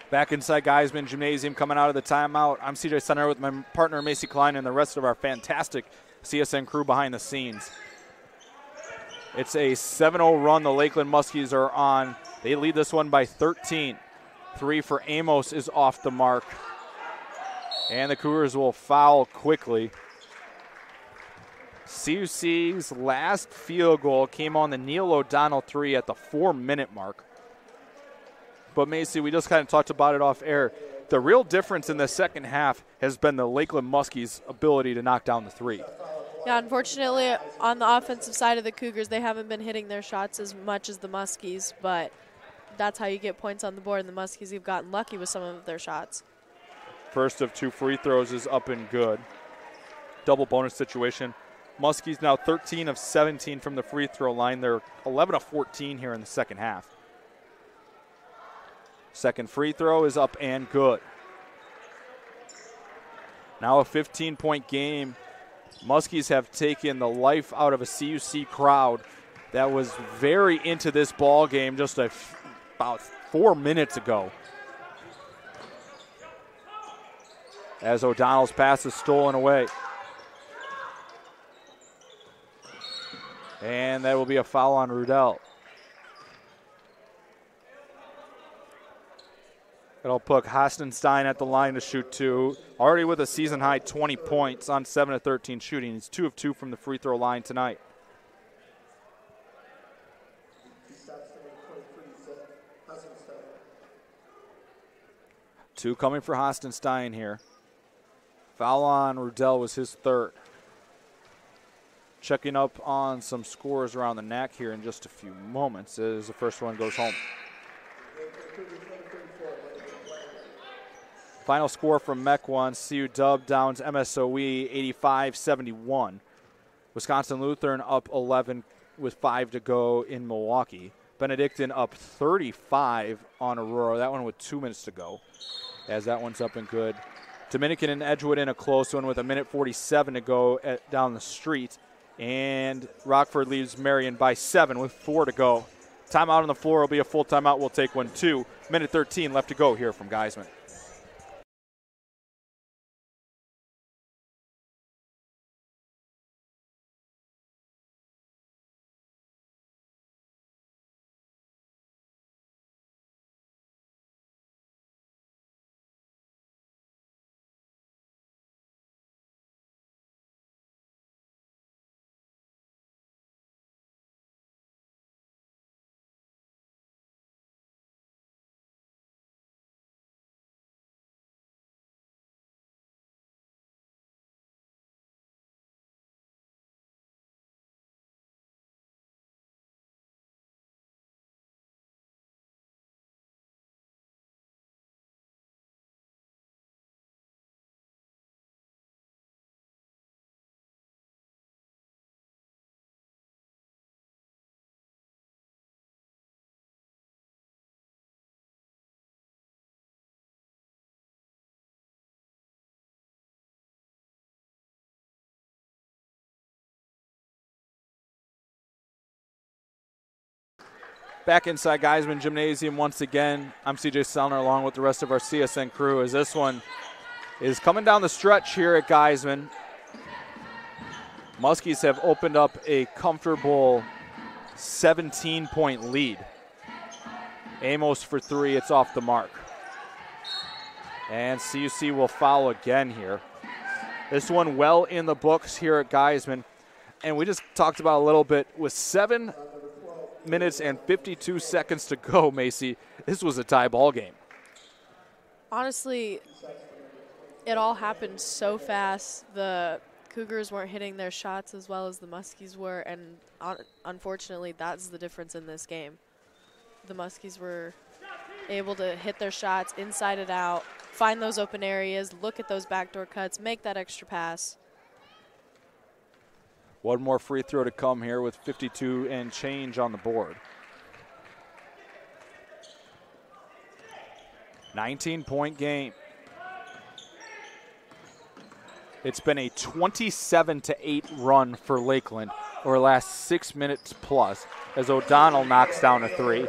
Back inside Geiseman Gymnasium coming out of the timeout. I'm CJ Center with my partner Macy Klein and the rest of our fantastic CSN crew behind the scenes. It's a 7-0 run the Lakeland Muskies are on. They lead this one by 13. 3 for Amos is off the mark. And the Cougars will foul quickly. CUC's last field goal came on the Neil O'Donnell 3 at the 4-minute mark. But Macy, we just kind of talked about it off air. The real difference in the second half has been the Lakeland Muskies' ability to knock down the 3. Yeah, unfortunately, on the offensive side of the Cougars, they haven't been hitting their shots as much as the Muskies, but that's how you get points on the board, and the Muskies have gotten lucky with some of their shots. First of 2 free throws is up and good. Double bonus situation. Muskies now 13 of 17 from the free throw line. They're 11 of 14 here in the second half. Second free throw is up and good. Now a 15-point game. Muskies have taken the life out of a CUC crowd that was very into this ball game just about 4 minutes ago. As O'Donnell's pass is stolen away. And that will be a foul on Rudell. It'll put Hastenstein at the line to shoot 2. Already with a season-high 20 points on 7 of 13 shooting. He's 2 of 2 from the free throw line tonight. Two coming for Hastenstein here. Foul on Rudell was his 3rd. Checking up on some scores around the NACC here in just a few moments as the first one goes home. Final score from MEC 1, CU Dub downs MSOE 85-71. Wisconsin Lutheran up 11 with 5 to go in Milwaukee. Benedictine up 35 on Aurora. That one with 2 minutes to go, as that one's up and good. Dominican and Edgewood in a close one with 1:47 to go down the street. And Rockford leaves Marion by 7 with 4 to go. Timeout on the floor will be a full timeout. We'll take one too. 1:13 left to go here from Geiseman. Back inside Geiseman Gymnasium once again. I'm CJ Sellner along with the rest of our CSN crew as this one is coming down the stretch here at Geiseman. Muskies have opened up a comfortable 17-point lead. Amos for 3, it's off the mark. And CUC will foul again here. This one well in the books here at Geiseman. And we just talked about a little bit with 7 minutes and 52 seconds to go, Macy. This was a tie ball game. Honestly, it all happened so fast. The Cougars weren't hitting their shots as well as the Muskies were, and unfortunately, that's the difference in this game. The Muskies were able to hit their shots inside and out, find those open areas, look at those backdoor cuts, make that extra pass. One more free throw to come here with 52 and change on the board. 19-point game. It's been a 27-8 run for Lakeland over the last 6 minutes plus as O'Donnell knocks down a 3.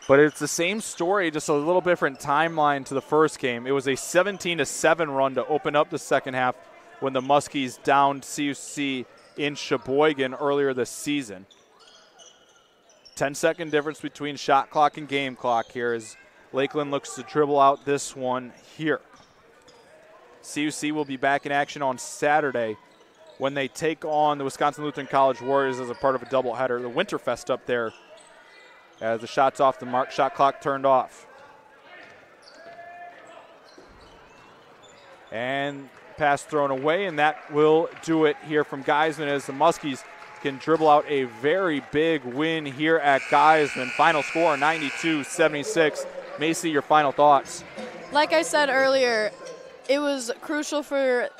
But it's the same story, just a little different timeline to the first game. It was a 17-7 run to open up the second half when the Muskies downed CUC in Sheboygan earlier this season. 10-second difference between shot clock and game clock here as Lakeland looks to dribble out this one here. CUC will be back in action on Saturday when they take on the Wisconsin Lutheran College Warriors as a part of a doubleheader. The Winterfest up there as the shot's off the mark, shot clock turned off. And pass thrown away, and that will do it here from Geiseman as the Muskies can dribble out a very big win here at Geiseman. Final score 92-76. Macy, your final thoughts? Like I said earlier, it was crucial for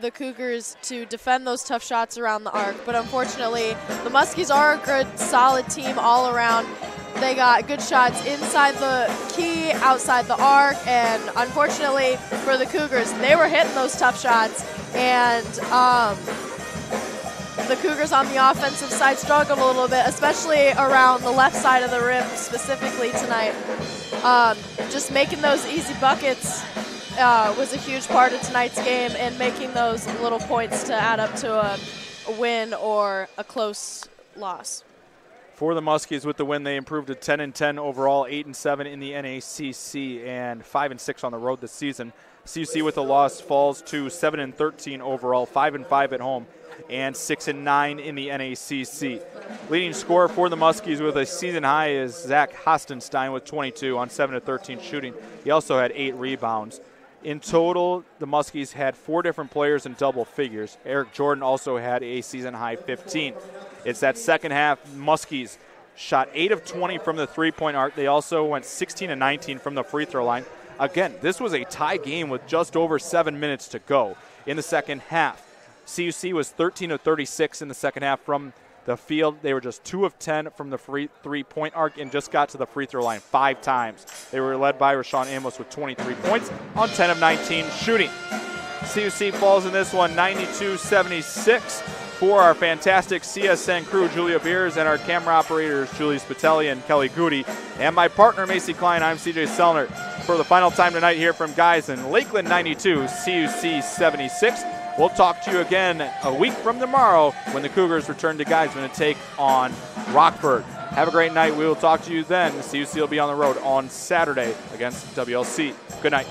the Cougars to defend those tough shots around the arc, but unfortunately the Muskies are a good, solid team all around. They got good shots inside the key, outside the arc, and unfortunately for the Cougars, they were hitting those tough shots. And the Cougars on the offensive side struggled a little bit, especially around the left side of the rim specifically tonight. Just making those easy buckets was a huge part of tonight's game, and making those little points to add up to a win or a close loss. For the Muskies with the win, they improved to 10-10 overall, 8-7 in the NACC, and 5-6 on the road this season. CUC with the loss falls to 7-13 overall, 5-5 at home, and 6-9 in the NACC. Leading scorer for the Muskies with a season high is Zach Hostenstein with 22 on 7-13 shooting. He also had 8 rebounds. In total, the Muskies had 4 different players in double figures. Eric Jordan also had a season-high 15. It's that second half, Muskies shot 8 of 20 from the three-point arc. They also went 16 of 19 from the free throw line. Again, this was a tie game with just over 7 minutes to go in the second half. CUC was 13 of 36 in the second half from the field. They were just 2 of 10 from the three-point arc and just got to the free throw line 5 times. They were led by Rashawn Amos with 23 points on 10 of 19 shooting. CUC falls in this one 92-76 for our fantastic CSN crew, Julia Beers, and our camera operators, Julie Spitelli and Kelly Goody, and my partner, Macy Klein. I'm CJ Selner. For the final time tonight here from Geiseman, Lakeland 92, CUC 76. We'll talk to you again a week from tomorrow when the Cougars return to Geiseman to take on Rockford. Have a great night. We will talk to you then. CUC will be on the road on Saturday against WLC. Good night.